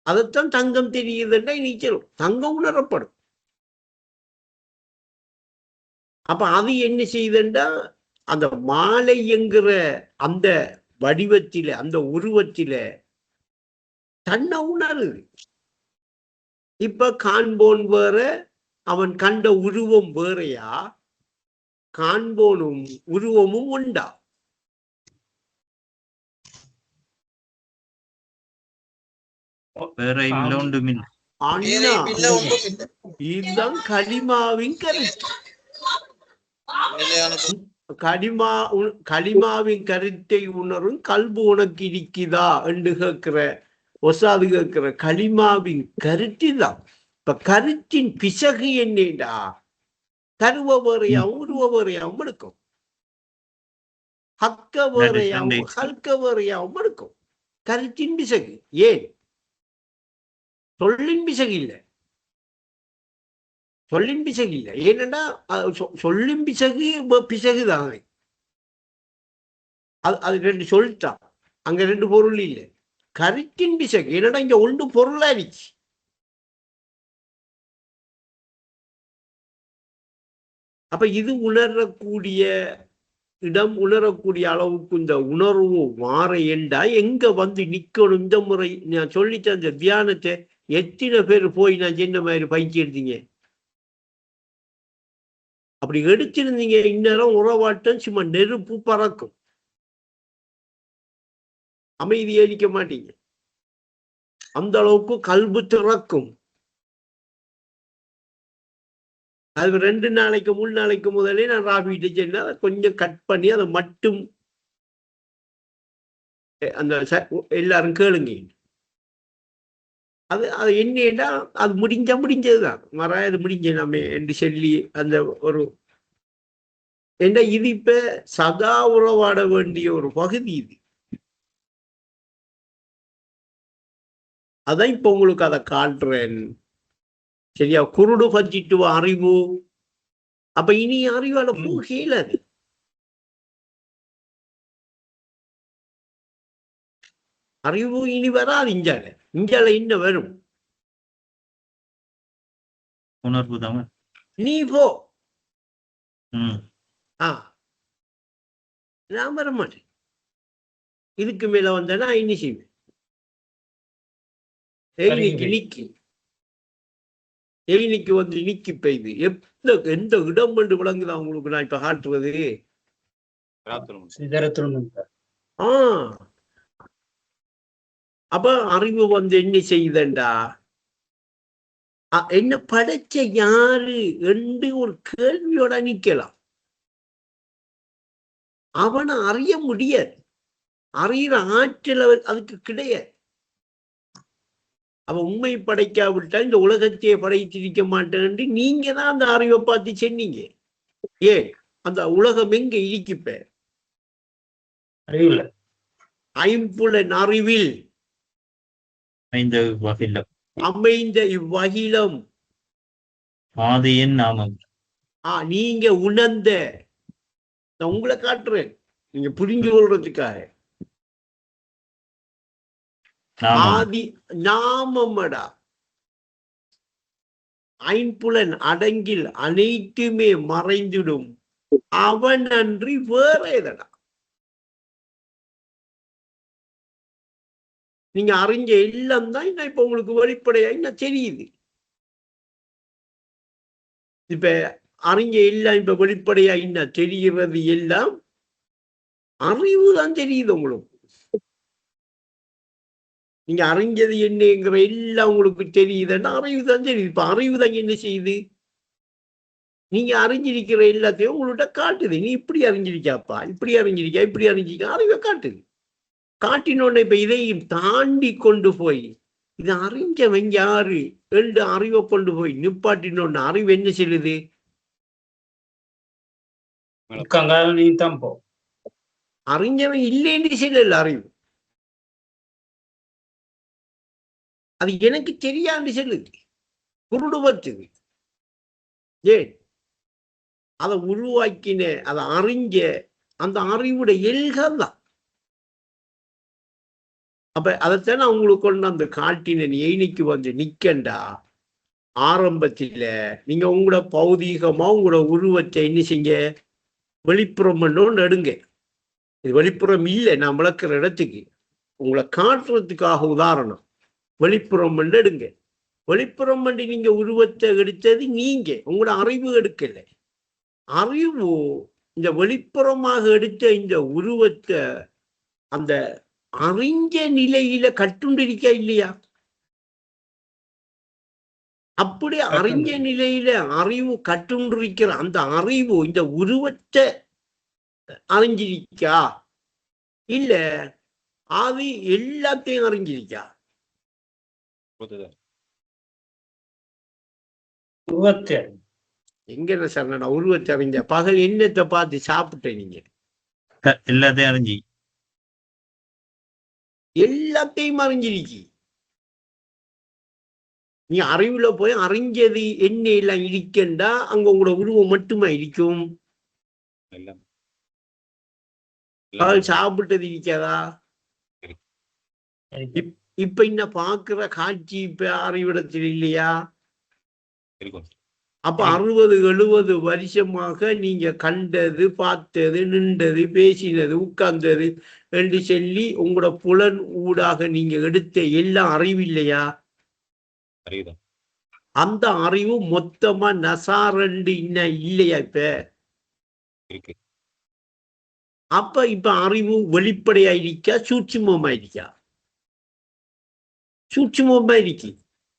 அதைத்தான் தங்கம் தெரியுதுன்னா நீச்சலும் தங்கம் உணரப்படும். அப்ப அது என்ன செய்யுதுன்னா அந்த மாலை என்கிற அந்த வடிவத்தில அந்த உருவத்தில தன்னை உணருது. இப்ப காண்போன் வேற, அவன் கண்ட உருவம் வேறையா? காண்போனும் உருவமும் உண்டா? இதுதான் களிமாவின் கருத்து. களிமாவின் கருத்தை உணரும் கல்பு உனக்கு இருக்குதா என்று கேட்கிற ஒசாது கேட்கிற களிமாவின் கருத்து தான். இப்ப கருத்தின் பிசகு என்னடா? கருவ வேறையாவும் உருவ வேறையாவும் எடுக்கும். ஹக்க வேறையாவும் ஹல்க வேறையாவும் எடுக்கும். கருத்தின் பிசகு. ஏன் சொல்லின் பிசகு இல்லை? சொல்லின் பிசகு இல்லை. ஏனென்றா சொல்லின் பிசகு பிசகுதான். அது ரெண்டு சொல்லிட்டான். அங்க ரெண்டு பொருள் இல்லை. கருத்தின் பிசகு. ஏன்னா இங்க ஒன்று பொருளாயிருச்சு. அப்ப இது உணரக்கூடிய இடம், உணரக்கூடிய அளவுக்கு இந்த உணர்வு மாற என்றா எங்க வந்து நிக்கணும்? இந்த முறை நான் சொல்லித்த அந்த தியானத்தை எத்தனை பேர் போய் நான் சின்ன மாதிரி பயிற்சி எடுத்தீங்க? அப்படி எடுத்திருந்தீங்க இந்நேரம் உறவாட்டம் சும்மா நெருப்பு பறக்கும். அமைதி அளிக்க மாட்டீங்க. அந்த அளவுக்கு கல்பு திறக்கும். அது 2 நாளைக்கு 3 நாளைக்கு முதலே நான் ராபிட்டு சென்று அதை கொஞ்சம் கட் பண்ணி அதை மட்டும் அந்த எல்லாரும் கேளுங்க. அது என்னன்னா அது முடிஞ்சதுதான். மறாது முடிஞ்ச நம்ம என்று சொல்லி அந்த ஒரு என்ன இது இப்ப சதா உறவாட வேண்டிய ஒரு பகுதி இது. அதான் இப்ப உங்களுக்கு அதை காட்டுறேன். சரியா? குருடு பஞ்சிட்டு அறிவு. அப்ப இனி அறிவால போகல. அது அறிவு இனி வராது. இஞ்சால இன்னும் வரும்.
உணர்வு தான்
நீ போ. நான் வர மாட்டேன். இதுக்கு மேல வந்தேன்னா இனி செய்வேன். எலினிக்கு வந்து நிக்கி பெய்து எந்த இடம் என்று விளங்குதான் உங்களுக்கு நான் இப்ப காட்டுறது. அப்ப அறிவு வந்து என்ன செய்யுதண்டா, என்ன படைச்ச யாரு என்று ஒரு கேள்வியோட நிக்கலாம். அவனை அறிய முடியாது. அறிகிற ஆற்றல் அதுக்கு கிடையாது. அவன் உண்மை படைக்காவிட்டா இந்த உலகத்தையே படைத்திருக்க மாட்டேன். நீங்க தான் அந்த அறிவை பார்த்து சொன்னீங்க. ஏன் அந்த உலகம் எங்க இருக்கிப்ப?
அறிவுல,
ஐம்புலன் அறிவில் அமைந்த இவ்வகிலம்
ஆதியின் நாமம்.
நீங்க உணர்ந்த, நான் உங்களை காட்டுறேன் நீங்க புரிஞ்சு கொள்றதுக்காக. ஆதி நாமமடா. ஐம்புலன் அடங்கில் அனைத்துமே மறைந்திடும். அவன் அன்றி வேற எதடா. நீங்க அறிஞ்ச எல்லாம் தான் என்ன இப்ப உங்களுக்கு வெளிப்படையா என்ன தெரியுது. இப்ப அறிஞ்ச எல்லாம் இப்ப வெளிப்படையா என்ன தெரிகிறது, எல்லாம் அறிவு தான் தெரியுது உங்களுக்கு. நீங்க அறிஞ்சது என்னங்கிற எல்லாம் உங்களுக்கு தெரியுதுன்னா அறிவு தான் தெரியுது. இப்ப அறிவு தான் என்ன செய்யுது, நீங்க அறிஞ்சிருக்கிற எல்லாத்தையும் உங்கள்கிட்ட காட்டுது. நீ இப்படி அறிஞ்சிருக்காப்பா, இப்படி அறிஞ்சிருக்கா, இப்படி அறிஞ்சிருக்கா, அறிவை காட்டுது. காட்டினோட இப்ப இதையும் தாண்டி கொண்டு போய் இதை அறிஞ்சவன் யாரு என்று அறிவை கொண்டு போய் நிப்பாட்டினோன்னு அறிவு என்ன சொல்லுது, அறிஞ்சவன் இல்லைன்னு சொல்லல அறிவு. அது எனக்கு தெரியாது சொல்லுது, குருடு பற்றுது. ஏன் அதை உருவாக்கின, அதை அறிஞ்ச அந்த அறிவுடைய எல்கள் தான். அப்ப அதைத்தான் உங்களுக்கு கொண்டு அந்த காட்டின ஏனிக்கு வந்து நிக்கண்டா. ஆரம்பத்தில நீங்க உங்களோட பௌதீகமா உங்களோட உருவத்தை என்ன செய்ய, வெளிப்புறம் பண்ணோன்னு எடுங்க. இது வெளிப்புறம் இல்லை, நான் விளக்குற இடத்துக்கு உங்களை காட்டுறதுக்காக உதாரணம். வெளிப்புறம் பண்ணி எடுங்க. வெளிப்புறம் பண்ணி நீங்க உருவத்தை எடுத்தது நீங்க, உங்களோட அறிவு எடுக்கல. அறிவு இந்த வெளிப்புறமாக எடுத்த இந்த உருவத்தை அந்த அறிஞ்ச நிலையில கட்டுண்டிருக்க இல்லையா? அப்படி அறிஞ்ச நிலையில அறிவு கட்டுண்டிருக்கிற அந்த அறிவு இந்த உருவத்தை அறிஞ்சிருக்கா இல்ல அது எல்லாத்தையும் அறிஞ்சிருக்கா? எங்க சார் நான் உருவத்தை அறிஞ்ச பகல் என்னத்தை பார்த்து சாப்பிட்டேன்? நீங்க
எல்லாத்தையும் அறிஞ்சி
எல்லாத்தையும் அறிஞ்சிருக்கி. நீ அறிவுல போய் அறிஞ்சது என்ன எல்லாம் இருக்கண்டா அங்க உங்களோட உருவம் மட்டுமா இருக்கும்? பகல் சாப்பிட்டது இருக்காதா? இப்ப இன்ன பாக்குற காட்சி இப்ப அறிவிடத்தில் இல்லையா? அப்ப 60-70 வருஷமாக நீங்க கண்டது, பார்த்தது, நின்றது, பேசினது, உட்கார்ந்தது என்று சொல்லி உங்களோட புலன் ஊடாக நீங்க எடுத்த எல்லாம் அறிவு இல்லையா? அந்த அறிவு மொத்தமா நசாரண்டு இன்னும் இல்லையா? இப்ப அப்ப இப்ப அறிவு வெளிப்படையா இருக்கா, சூட்சுமமா இருக்கா? சூட்சுமமா இருக்கு.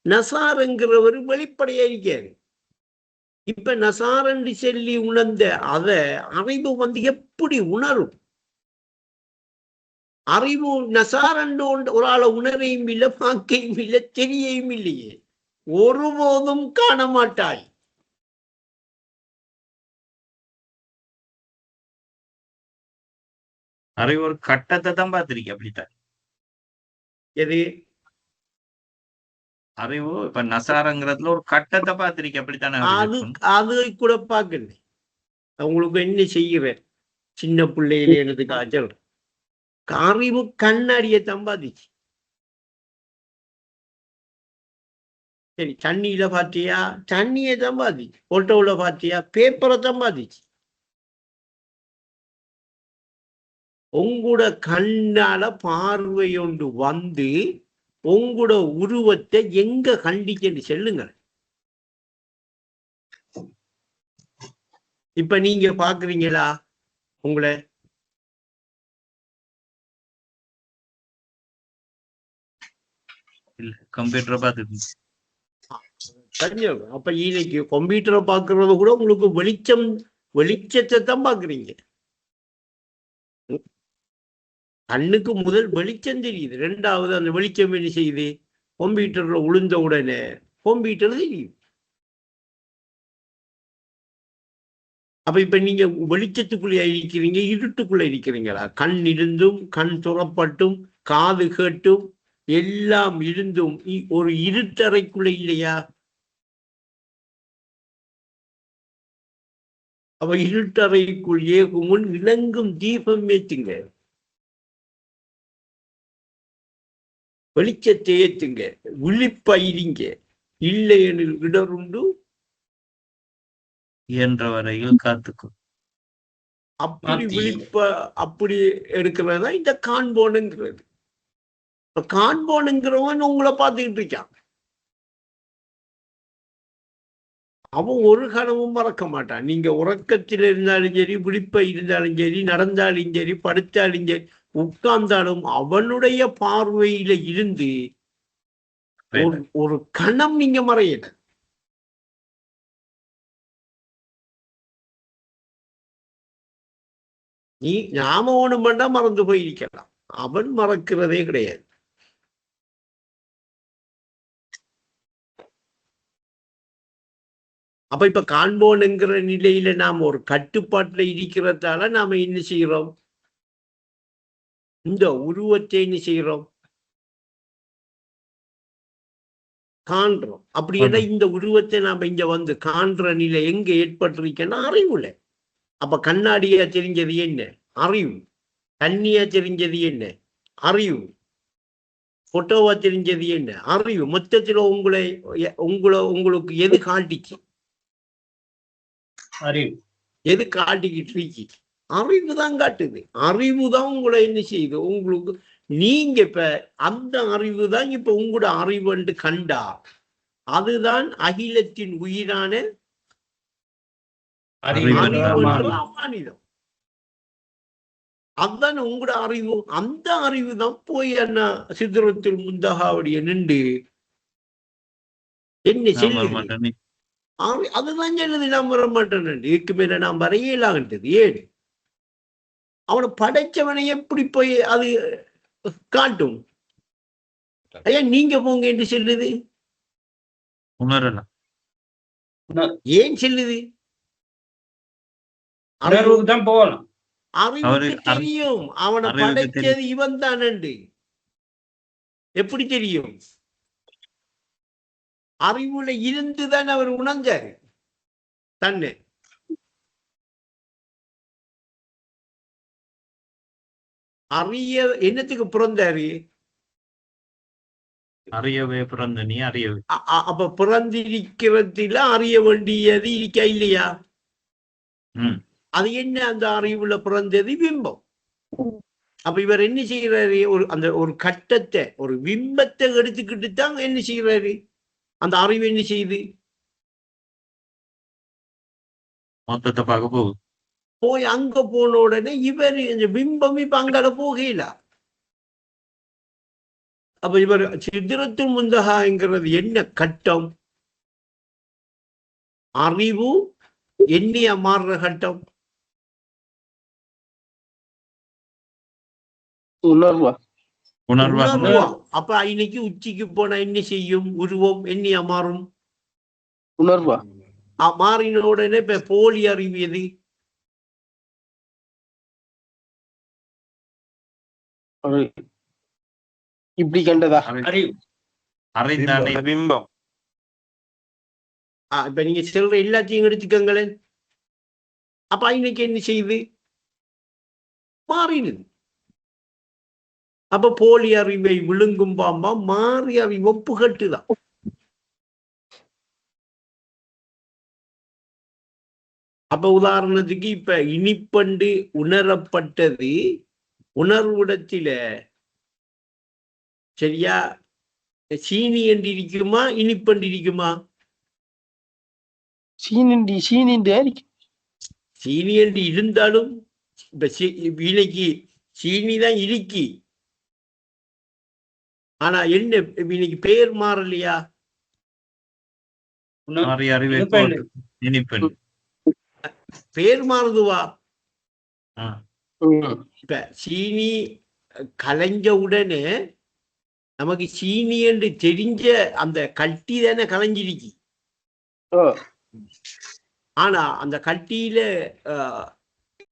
நசாருங்கிறவர் வெளிப்படையா இருக்காரு. இப்ப நசாரண்டு சொல்லி உணர்ந்த அத அறிவு வந்து எப்படி உணரும்? அறிவு நசாரண்டு ஒரு ஆளை உணரையும் இல்லை, பார்க்கையும் இல்லை, தெரியவும் இல்லையே, ஒருபோதும் காண மாட்டாய்.
அறிவு ஒரு கட்டத்தை தான் பார்த்திருக்கேன். அப்படித்தான்
எது
அறிவு இப்ப நசாரங்கிறதுல ஒரு கட்டத்தை பார்த்திருக்கேன். அப்படித்தானே?
அது கூட பார்க்கல. உங்களுக்கு என்ன செய்கிறேன், சின்ன பிள்ளையில எனக்கு காய்ச்சல் அறிவு கண்ணாடியை தம்பாதிச்சு. சரி, தண்ணியில பாத்தியா? தண்ணியை தான் பாதிச்சு. போட்டோல பாத்தியா? பேப்பரை தான் பாதிச்சு. உங்களோட கண்ணால பார்வை ஒன்று வந்து உங்களோட உருவத்தை எங்க கண்டிச்சுன்னு சொல்லுங்க. இப்ப நீங்க பாக்குறீங்களா உங்களை?
கம்ப்யூட்டரை பார்த்துட்டு
அப்ப இன்னைக்கு கம்ப்யூட்டரை பாக்குறது கூட உங்களுக்கு வெளிச்சத்தை தான் பாக்குறீங்க. கண்ணுக்கு முதல் வெளிச்சம் தெரியுது, ரெண்டாவது அந்த வெளிச்சம் என்ன செய்யுது? கம்ப்யூட்டர்ல உளுந்த உடனே கம்ப்யூட்டர் தெரியுது. அப்ப இப்ப நீங்க வெளிச்சத்துக்குள்ள இருக்கிறீங்க, இருட்டுக்குள்ள இருக்கிறீங்களா? கண் இருந்தும் கண் துறப்பட்டும் காது கேட்டும் எல்லாம் இருந்தும் ஒரு இருட்டறைக்குள்ள இல்லையா? அப்ப இருட்டறைக்குள் ஏகும் முன் இளங்கும் தீபம் ஏத்துங்க, வெளிச்சத்தை ஏத்துங்க, விழிப்பயிரிங்க. இல்லை எனில் இடருண்டு
இயன்ற வரையில் காத்துக்கும்.
அப்படி அப்படி எடுக்கிறதா இந்த காண்போனுங்கிறது. காண்போனுங்கிறவன் உங்களை பார்த்துக்கிட்டு இருக்கான். அவன் ஒரு கனவும் மறக்க மாட்டான். நீங்க உறக்கத்தில் இருந்தாலும் சரி, விழிப்ப இருந்தாலும் சரி, நடந்தாலும் சரி, படுத்தாலும் சரி, உட்கார்ந்தாலும் அவனுடைய பார்வையில இருந்து ஒரு கணம் நீங்க மறையல. நாம ஒண்ணு பண்ணா மறந்து போயிருக்கலாம், அவன் மறக்கிறதே கிடையாது. அப்ப இப்ப காண்போனுங்கிற நிலையில நாம் ஒரு கட்டுப்பாட்டுல இருக்கிறதால நாம என்ன செய்யறோம்? இந்த உருவத்தை என்ன செய்யறோம்? காண்றோம். அப்படி என்ன இந்த உருவத்தை நாம இங்க வந்து காண்ற நிலை எங்க ஏற்பட்டிருக்கேன்னா அறிவுல. அப்ப கண்ணாடியா தெரிஞ்சது என்ன? அறிவு. தண்ணியா தெரிஞ்சது என்ன? அறிவு. போட்டோவா தெரிஞ்சது என்ன? அறிவு. மொத்தத்துல உங்களுக்கு எது காட்டிச்சு?
அறிவு.
எது காட்டிக்கிட்டு இருக்கு? அறிவு தான் காட்டுது. அறிவு தான் உங்களை என்ன செய்யுது? உங்களுக்கு நீங்க இப்ப அந்த அறிவு தான் இப்ப உங்களோட அறிவு என்று கண்டா அதுதான் அகிலத்தின் உயிரான அமானிதம். அதுதான் உங்களோட அறிவு. அந்த அறிவு தான் போய் அண்ணா சித்திரத்தில் முந்தகாவுடைய நின்று என்ன சொல்லுது? அதுதான் சொல்லுது, நான் வர மாட்டேன். இதுக்கு மேல நான் வரையலான்றது. ஏடு அவனை படைச்சவனை எப்படி போய் அது காட்டும்? ஐயா நீங்க போங்க என்று சொல்லுது.
உணரலாம்.
ஏன் சொல்லுது?
அறிவுதான் போகலாம்.
அறிவுக்கு தெரியும் அவனை படைச்சது இவன் தான். எப்படி தெரியும்? அறிவுல இருந்துதான் அவர் உணர்ந்தாரு தன்னை. அறிய என்னத்துக்கு பிறந்தாரு?
அறியவே பிறந்த நீ அறியவே.
அப்ப பிறந்திருக்கிறதுல அறிய வேண்டியது இருக்கா இல்லையா? அது என்ன? அந்த அறிவுல பிறந்தது பிம்பம். அப்ப இவர் என்ன செய்யறாரு? ஒரு கட்டத்தை, ஒரு பிம்பத்தை எடுத்துக்கிட்டு தான் என்ன செய்யறாரு? அந்த அறிவு என்ன செய்யுது?
மொத்தத்தை பார்க்க போகுது.
போய் அங்க போன உடனே இவர் இந்த பிம்பம் இப்ப அங்கால போகல. அப்ப இவர் சித்திரத்தில் முந்தகாங்கிறது என்ன கட்டம்? அறிவு எண்ணிய மாறுற கட்டம். உணர்வா. அப்ப இன்னைக்கு உச்சிக்கு போனா என்ன செய்யும்? உருவம் எண்ணிய மாறும்.
உணர்வா
மாறின உடனே இப்ப போலி அறிவு எது?
இப்படி கண்டதா
பிம்பம்.
இப்ப நீங்க சொல்ற எல்லாத்தையும் எடுத்துக்கங்களேன். அப்ப இன்னைக்கு என்ன செய்யுது? மாறிடுது. அப்ப போலி அறிவை விழுங்கும் பாம்பா மாறி அறிவு ஒப்புகட்டுதான். அப்ப உதாரணத்துக்கு இப்ப இனிப்பண்டு உணரப்பட்டது உணர்விடத்தில சரியா சீனி என்று இருக்குமா இனிப்பண்டு இருக்குமா? சீனி என்று இருந்தாலும் இப்ப இன்னைக்கு சீனி தான் இருக்கி. ஆனா என்ன இன்னைக்கு பெயர் மாறலையா? பெயர் மாறுதுவா? இப்ப சீனி கலைஞ்ச உடனே நமக்கு சீனி என்று தெரிஞ்ச அந்த கட்டி தானே கலைஞ்சிருச்சு. ஆனா அந்த கட்டியில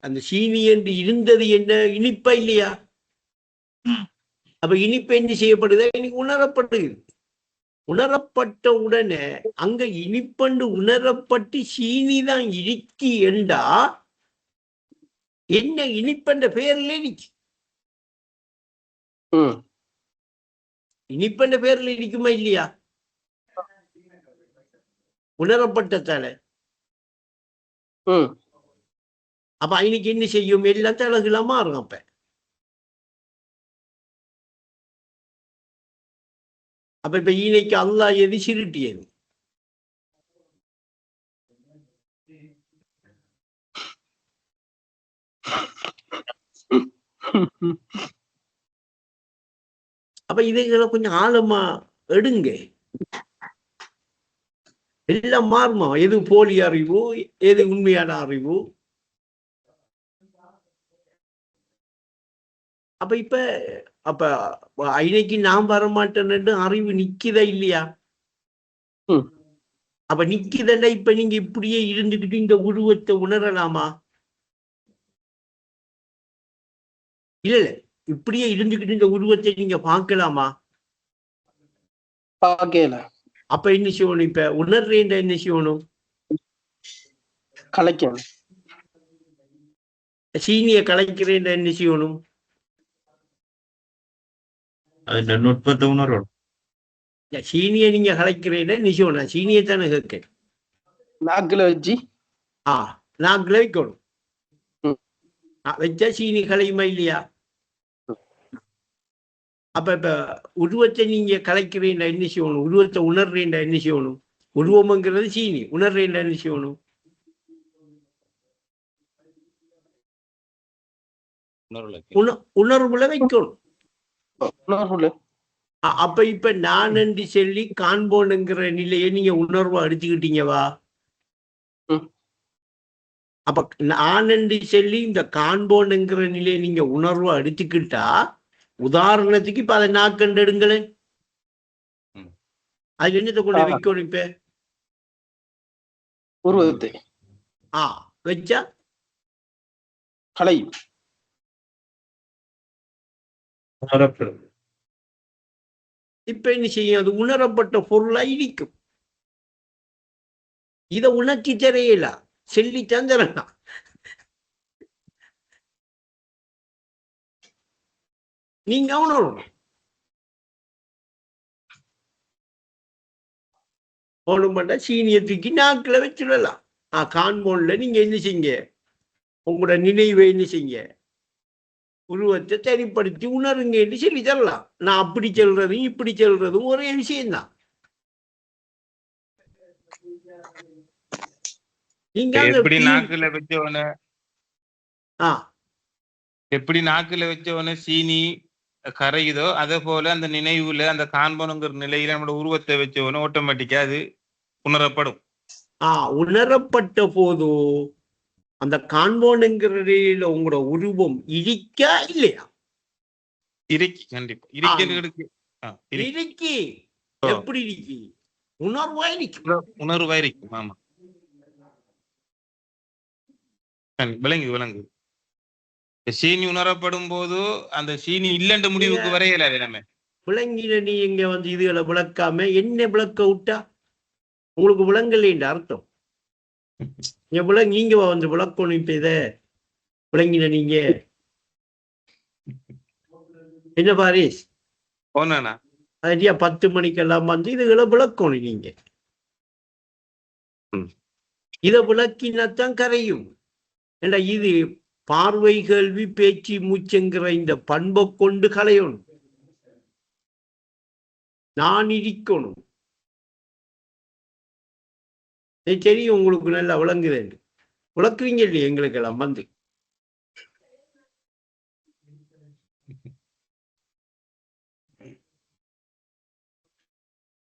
அந்த சீனி என்று இருந்தது என்ன இனிப்பா இல்லையா? அப்ப இனிப்பு என்ன செய்யப்படுது? இன்னைக்கு உணரப்படுது. உணரப்பட்ட உடனே அங்க இனிப்பண்டு உணரப்பட்டு சீனி தான் இருக்கி என்றா என்ன இனிப்பண்ட பேர்ல இருக்கு. இனிப்பண்ட பேர்ல இருக்குமா இல்லையா? உணரப்பட்டதால. அப்ப இன்னைக்கு என்ன செய்யும்? எல்லாம் தலகுலாம் மாறும். அப்ப இப்ப இன்னைக்கு அல்லாஹ் எது சிருட்டியது? அப்ப இதுகளை கொஞ்சம் ஆழமா எடுங்க. எல்லாம் மாறுமா? எது போலி அறிவு, எது உண்மையான அறிவு? அப்ப இப்ப அப்ப இன்னைக்கு நான் வரமாட்டேன்னு அறிவு நிக்குதா இல்லையா? அப்ப நிக்குதா? இப்ப நீங்க இப்படியே இருந்துகிட்டு இந்த உருவத்தை உணரலாமா? இல்ல இல்ல, இப்படியே இருந்துகிட்டு இந்த உருவத்தை நீங்க பார்க்கலாமா?
பார்க்கல.
அப்ப என்ன செய்யணும்? இப்ப உணர்றேன் என்ன செய்யணும்?
கலைக்கணும்.
சீனிய கலைக்கிறேன் என்ன செய்யணும்?
நுட்பத்தை உணர்வோம்.
சீனிய நீங்க கலைக்கிறேன் என்ன செய்யணும்? சீனியை தானே கேட்க.
நாக்குல வச்சு
நாக்குல வைக்கணும். வச்சா சீனி கலையுமா இல்லையா? அப்ப இப்ப உருவத்தை நீங்க கலைக்கிறேன் என்ன செய்யணும்? உருவத்தை உணர்றேன் என்ன செய்யணும்? உருவம்ங்கிறது சீனி, உணர்றேன் என்ன செய்யணும்? உணர்வுல வைக்கணும். அப்ப இப்ப நான் என்று சொல்லி காண்போனுங்கிற நிலையை நீங்க உணர்வை அடிச்சுக்கிட்டீங்கவா? அப்ப நான் என்று சொல்லி இந்த காண்போனுங்கிற நிலையை நீங்க உணர்வை அடிச்சுக்கிட்டா, உதாரணத்துக்கு இப்ப அதை நாக்கண்டு எடுங்களேன். அது என்னத்தை கொண்டு வைக்கணும்? இப்ப
உருவத்தை
வச்சா
கலையும்.
இப்ப என்ன செய்யும்? அது உணரப்பட்ட பொருளா இருக்கும். இத உணர்ச்சி தெரியல, சொல்லி தந்துடலாம். நீங்க உணரணும். ஒண்ணுமெண்டா சீனியை தூக்கி நாக்குல வச்சுடலாம். காண்போன்ல நீங்க என்ன செய்யுங்க? உங்களோட நினைவை என்ன செய்யுங்க? உருவத்தை சரிப்படுத்தி உணருங்க என்று சொல்லி தரலாம். நான் அப்படி சொல்றதும் இப்படி சொல்றதும் ஒரே விஷயம்தான். நீங்க
எப்படி நாக்குல வச்சவன சீனி கரையுதோ அதே போல அந்த நினைவுல அந்த காண்பனுங்கிற நிலையில நம்மளோட உருவத்தை வச்சவன ஆட்டோமேட்டிக்கா அது உணரப்படும்.
உணரப்பட்ட போதோ அந்த காண்போனுங்கிற நிலையில உங்களோட உருவம் இருக்கா இல்லையா?
இருக்கு, கண்டிப்பா இருக்கு.
இருக்கு. எப்படி இருக்கு?
உணர்வாயிருக்கும். ஆமா, விளங்கு. சீனி உணரப்படும் போது அந்த சீனி இல்லைன்ற முடிவுக்கு வரையல. எல்லாமே
விளங்கின நீ எங்க வந்து இதுகளை விளக்காம என்ன விளக்க விட்டா உங்களுக்கு விளங்கலைன்ற அர்த்தம். நீங்க வந்து விளக்கணும். இப்ப இத விளங்கின நீங்க என்ன பாரிஸ் 10 மணிக்கெல்லாம் வந்து இதுகளை விளக்கணும் நீங்க. இதை விளக்கினத்தான் கரையும். ஏண்டா இது பார்வை, கேள்வி, பேச்சு, மூச்சுங்கிற இந்த பண்பை கொண்டு களையணும். நான் இருக்கணும். தெரியும் உங்களுக்கு நல்லா விளங்குது. விளக்குறீங்க இல்லையா எங்களுக்கு எல்லாம் வந்து.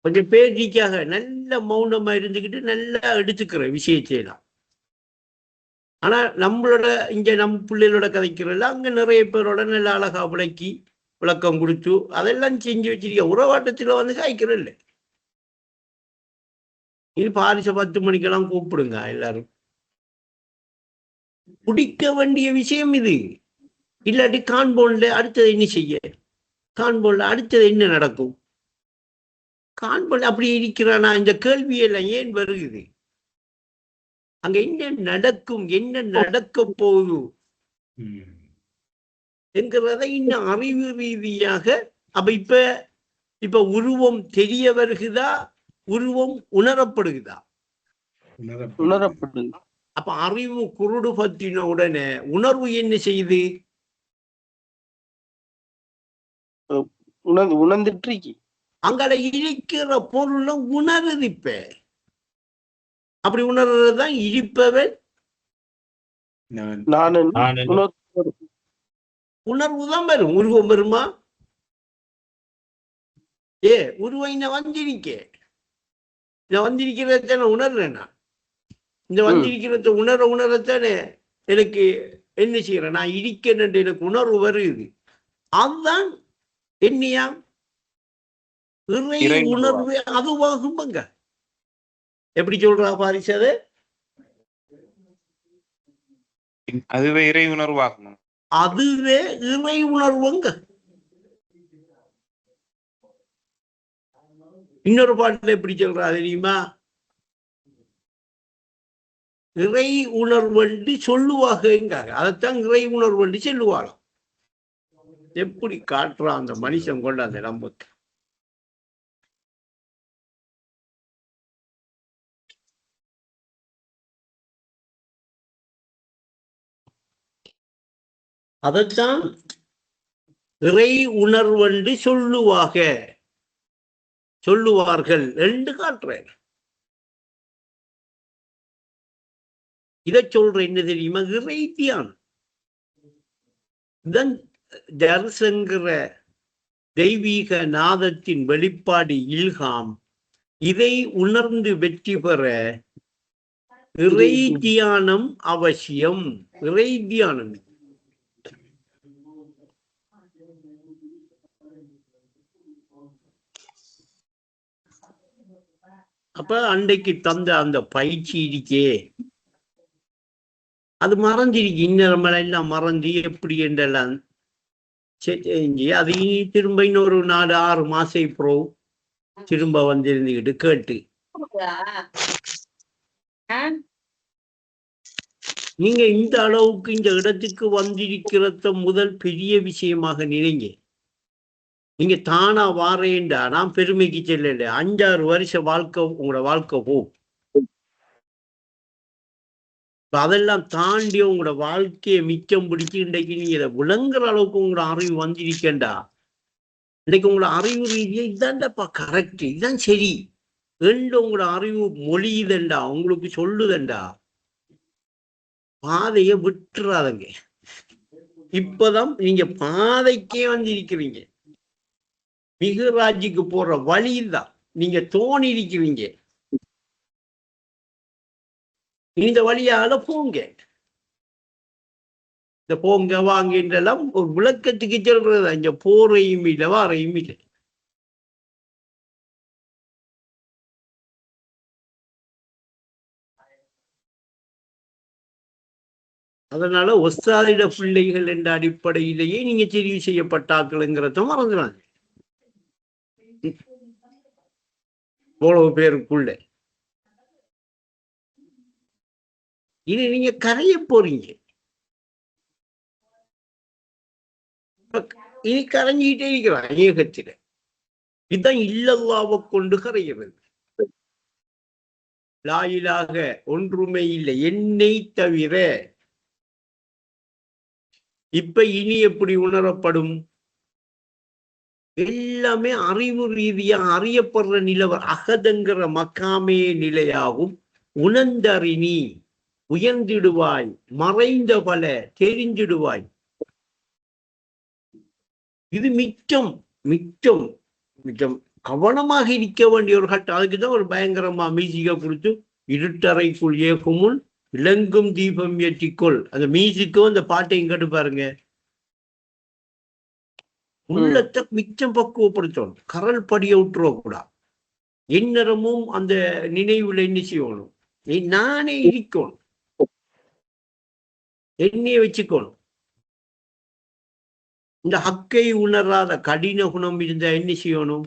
கொஞ்சம் பேட்டிக்காக நல்ல மௌனமா இருந்துக்கிட்டு நல்லா எடுத்துக்கிற விஷயத்தையெல்லாம். ஆனா நம்மளோட இங்க நம்ம பிள்ளைகளோட கதைக்கிறல்ல அங்க நிறைய பேரோட நல்ல அழகா விளக்கி விளக்கம் கொடுத்து அதெல்லாம் செஞ்சு வச்சிருக்க. உறவாட்டத்துல வந்து காய்க்கிறல்ல. இது பாரிச 10 மணிக்கெல்லாம் கூப்பிடுங்க எல்லாரும். பிடிக்க வேண்டிய விஷயம் இது. இல்லாட்டி காண்போன்ல அடுத்தது என்ன செய்ய, காண்போன்ல அடுத்தது என்ன நடக்கும், காண்போன்ல அப்படி இருக்கிறானா, இந்த கேள்வியெல்லாம் ஏன் வருகிறது? அங்க என்ன நடக்கும், என்ன நடக்க போகுது என்கிறத இன்னும் அறிவு ரீதியாக. அப்ப இப்ப உருவம் தெரிய வருகுதா, உருவம் உணரப்படுகுதா?
உணரப்படுது.
அப்ப அறிவு குருடு பற்றின உடனே உணர்வு என்ன செய்யுது?
உணர்ந்துட்டு
அங்கட இருக்கிற பொருளும் உணருது. இப்ப அப்படி உணர்றதுதான் இருப்பவன் உணர்வுதான் வரும். உருவம் வருமா? உருவம் இந்த வந்திருக்க, இந்த வந்திருக்கிறதானே உணர்றேன் நான். இந்த வந்திருக்கிறத உணரத்தானே எனக்கு என்ன செய்யறேன், நான் இருக்கேன் என்று எனக்கு உணர்வு வருது. அதுதான் என்னையா இறை உணர்வு அதுவாகும்பங்க. எப்படி சொல்றா பாரிசு?
அதுவே இறை உணர்வாகும்.
அதுவே இறை உணர்வுங்க. இன்னொரு பாட்டுல எப்படி சொல்றா தெரியுமா? இறை உணர்வென்று சொல்லுவாங்க. அதைத்தான் இறை உணர்வென்று சொல்லுவாங்க. எப்படி காட்டுறான் அந்த மனுஷன் கொண்டு அந்த நம்புக்கு. அதைத்தான் இறை உணர்வென்று சொல்லுவார்கள் என்று காட்டுறேன். இதை சொல்ற என்ன தெரியுமா? இறை தியானம். தரிசங்கிற தெய்வீக நாதத்தின் வெளிப்பாடு இல்ஹாம். இதை உணர்ந்து வெற்றி பெற இறை தியானம் அவசியம். இறை தியானம் அப்ப அன்றைக்கு தந்த அந்த பயிற்சி இருக்கே, அது மறந்திருக்கு. இன்னமெல்லாம் மறந்து எப்படி என்றெல்லாம் செஞ்சு அது திரும்ப இன்னொரு 4-6 மாசம் இப்போ திரும்ப வந்திருந்துகிட்டு கேட்டு, நீங்க இந்த அளவுக்கு இந்த இடத்துக்கு வந்திருக்கிறத முதல் பெரிய விஷயமாக நினைங்க. நீங்க தானா வாரேண்டா, நான் பெருமைக்கு செல்லல, 5-6 வருஷ வாழ்க்கை உங்களோட வாழ்க்கை போகும். அதெல்லாம் தாண்டி உங்களோட வாழ்க்கையை மிச்சம் பிடிச்சு இன்றைக்கு நீங்க இதை விளங்குற அளவுக்கு உங்களோட அறிவு வந்திருக்கேண்டா. இன்றைக்கு உங்களோட அறிவு ரீதியா இதான்டாப்பா கரெக்ட், இதுதான் சரி என்று உங்களோட அறிவு மொழியுதண்டா, உங்களுக்கு சொல்லுதண்டா. பாதையை விட்டுறாதங்க. இப்பதான் நீங்க பாதைக்கே வந்திருக்கிறீங்க. மிகராஜிக்கு போற வழிதான் நீங்க தோணி இருக்கிறீங்க. இந்த வழியால போங்க. இந்த போங்க வாங்கலாம் ஒரு விளக்கத்துக்கு சொல்றது. இங்க போறையும் இல்லை, வாரையும் இல்லை. அதனால ஒஸ்தாதிட பிள்ளைகள் என்ற அடிப்படையிலேயே நீங்க தெரிவு செய்யப்பட்டாக்கள்ங்கிறத மறந்துடாங்க. இவ்வளவு பேருக்குள்ள இது நீங்க கரைய போறீங்க. இனி கரைஞ்சிக்கிட்டே இருக்கிறான் ஏகத்தில. இதுதான் இல்லல்லாவை கொண்டு கரைகிறது. லா இலாஹ ஒன்றுமே இல்லை என்னை தவிர. இப்ப இனி எப்படி உணரப்படும்? எல்லாமே அறிவு ரீதியா அறியப்படுற நிலவ அகதங்கிற மக்காமே நிலையாகும். உணர்ந்தறினி உயர்ந்திடுவாய், மறைந்த பல தெரிஞ்சிடுவாய். இது மிச்சம் மிச்சம் மிச்சம் கவனமாக இருக்க வேண்டிய ஒரு கட்டம். அதுக்குதான் ஒரு பயங்கரமா மியூசிக்கை கொடுத்து இருட்டறைக்குள் ஏகுமுள் விளங்கும் தீபம் ஏற்றிக்கொள். அந்த மியூசிக்கும் அந்த பாட்டையும் கேட்டு பாருங்க. உள்ளத்தை மிச்சம் பக்குவப்படுத்தணும். கரல் படிய விட்டுறக்கூடாது. எந்நேரமும் அந்த நினைவுல என்ன செய்யணும்? நானே இருக்கணும், என்னைய வச்சுக்கணும். இந்த ஹக்கை உணராத கடின குணம் இருந்தா என்ன செய்யணும்?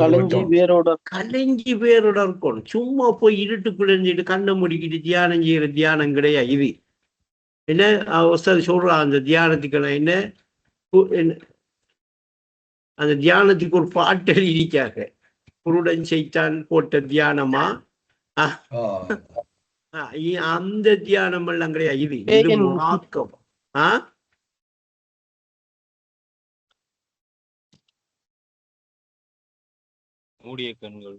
கலைஞ்சி
வேரோட இருக்கணும். சும்மா போய் இருட்டுக்குள்ள இருந்துட்டு கண்ணை முடிக்கிட்டு தியானம் செய்யற தியானம் கிடையாது இது. என்ன சொல்றா அந்த தியானத்துக்கு என்ன அந்த தியானத்துக்கு ஒரு பாட்டு எழுதிக்காக குருடன் செய்தான் போட்ட தியானமா? அந்த தியானம் எல்லாம் கிடையாது இது. இது ஆக்கம்.
மூடிய கண்கள்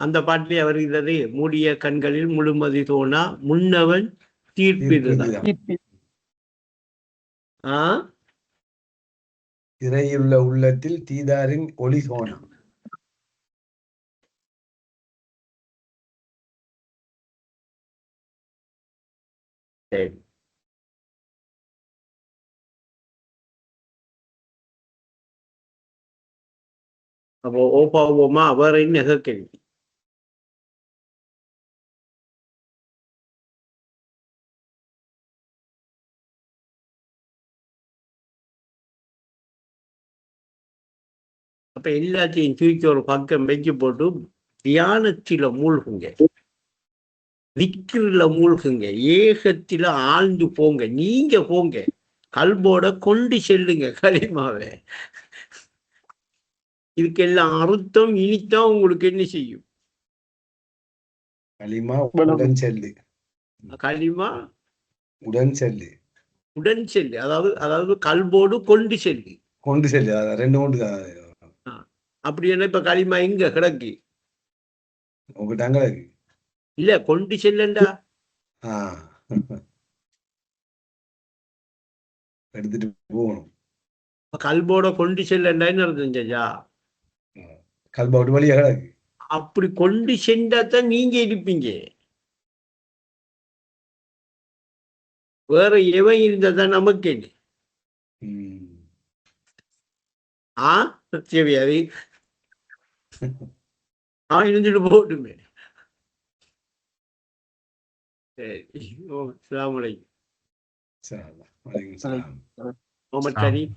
அந்த பாட்டிலே வருகிறது. மூடிய கண்களில் முழுமதி தோணா முன்னவன் தீர்ப்பிதுதான்.
திரையுள்ள உள்ளத்தில் தீதாரின் ஒளி தோணும்.
அப்போ ஓபாவோமா வேற என்ன கேள்வி? அப்ப எல்லாத்தையும் தூக்கி ஒரு பக்கம் வைக்க போட்டு தியானத்தில மூழ்குங்க, திக்ரில மூழ்குங்க, ஏகத்தில ஆழ்ந்து போங்க. நீங்க போங்க, கல்போட கொண்டு செல்லுங்க கலிமாவை. இதுக்கெல்லாம் அர்த்தம் இனித்தான் உங்களுக்கு என்ன செய்யும்?
களிமா உடன் செல்லு.
களிமா
உடன் செல்லு.
உடன் செல்லு அதாவது கல்போடு கொண்டு செல்லு.
கொண்டு செல்லு ரெண்டு கொண்டு.
அப்படி என்ன இப்ப களிமா எங்க கிடக்கு?
உங்ககிட்ட
இல்ல கொண்டு செல்லண்டா
எடுத்துட்டு போகணும்.
கல்போட கொண்டு செல்லண்டான்னு அர்த்தம் செஞ்சா
கல்போடு வழியா கிடக்கு.
அப்படி கொண்டு சென்றாதான் நீங்க இருப்பீங்க. வேற எவன் இருந்தாதான் நமக்கு என்ன? சரி அது இருந்துட்டு போட்டுமே. சரி, அஸ்ஸலாமு அலைக்கும்.
சலாம். வலைக்கும் சலாம்.
முகமது கரீம்.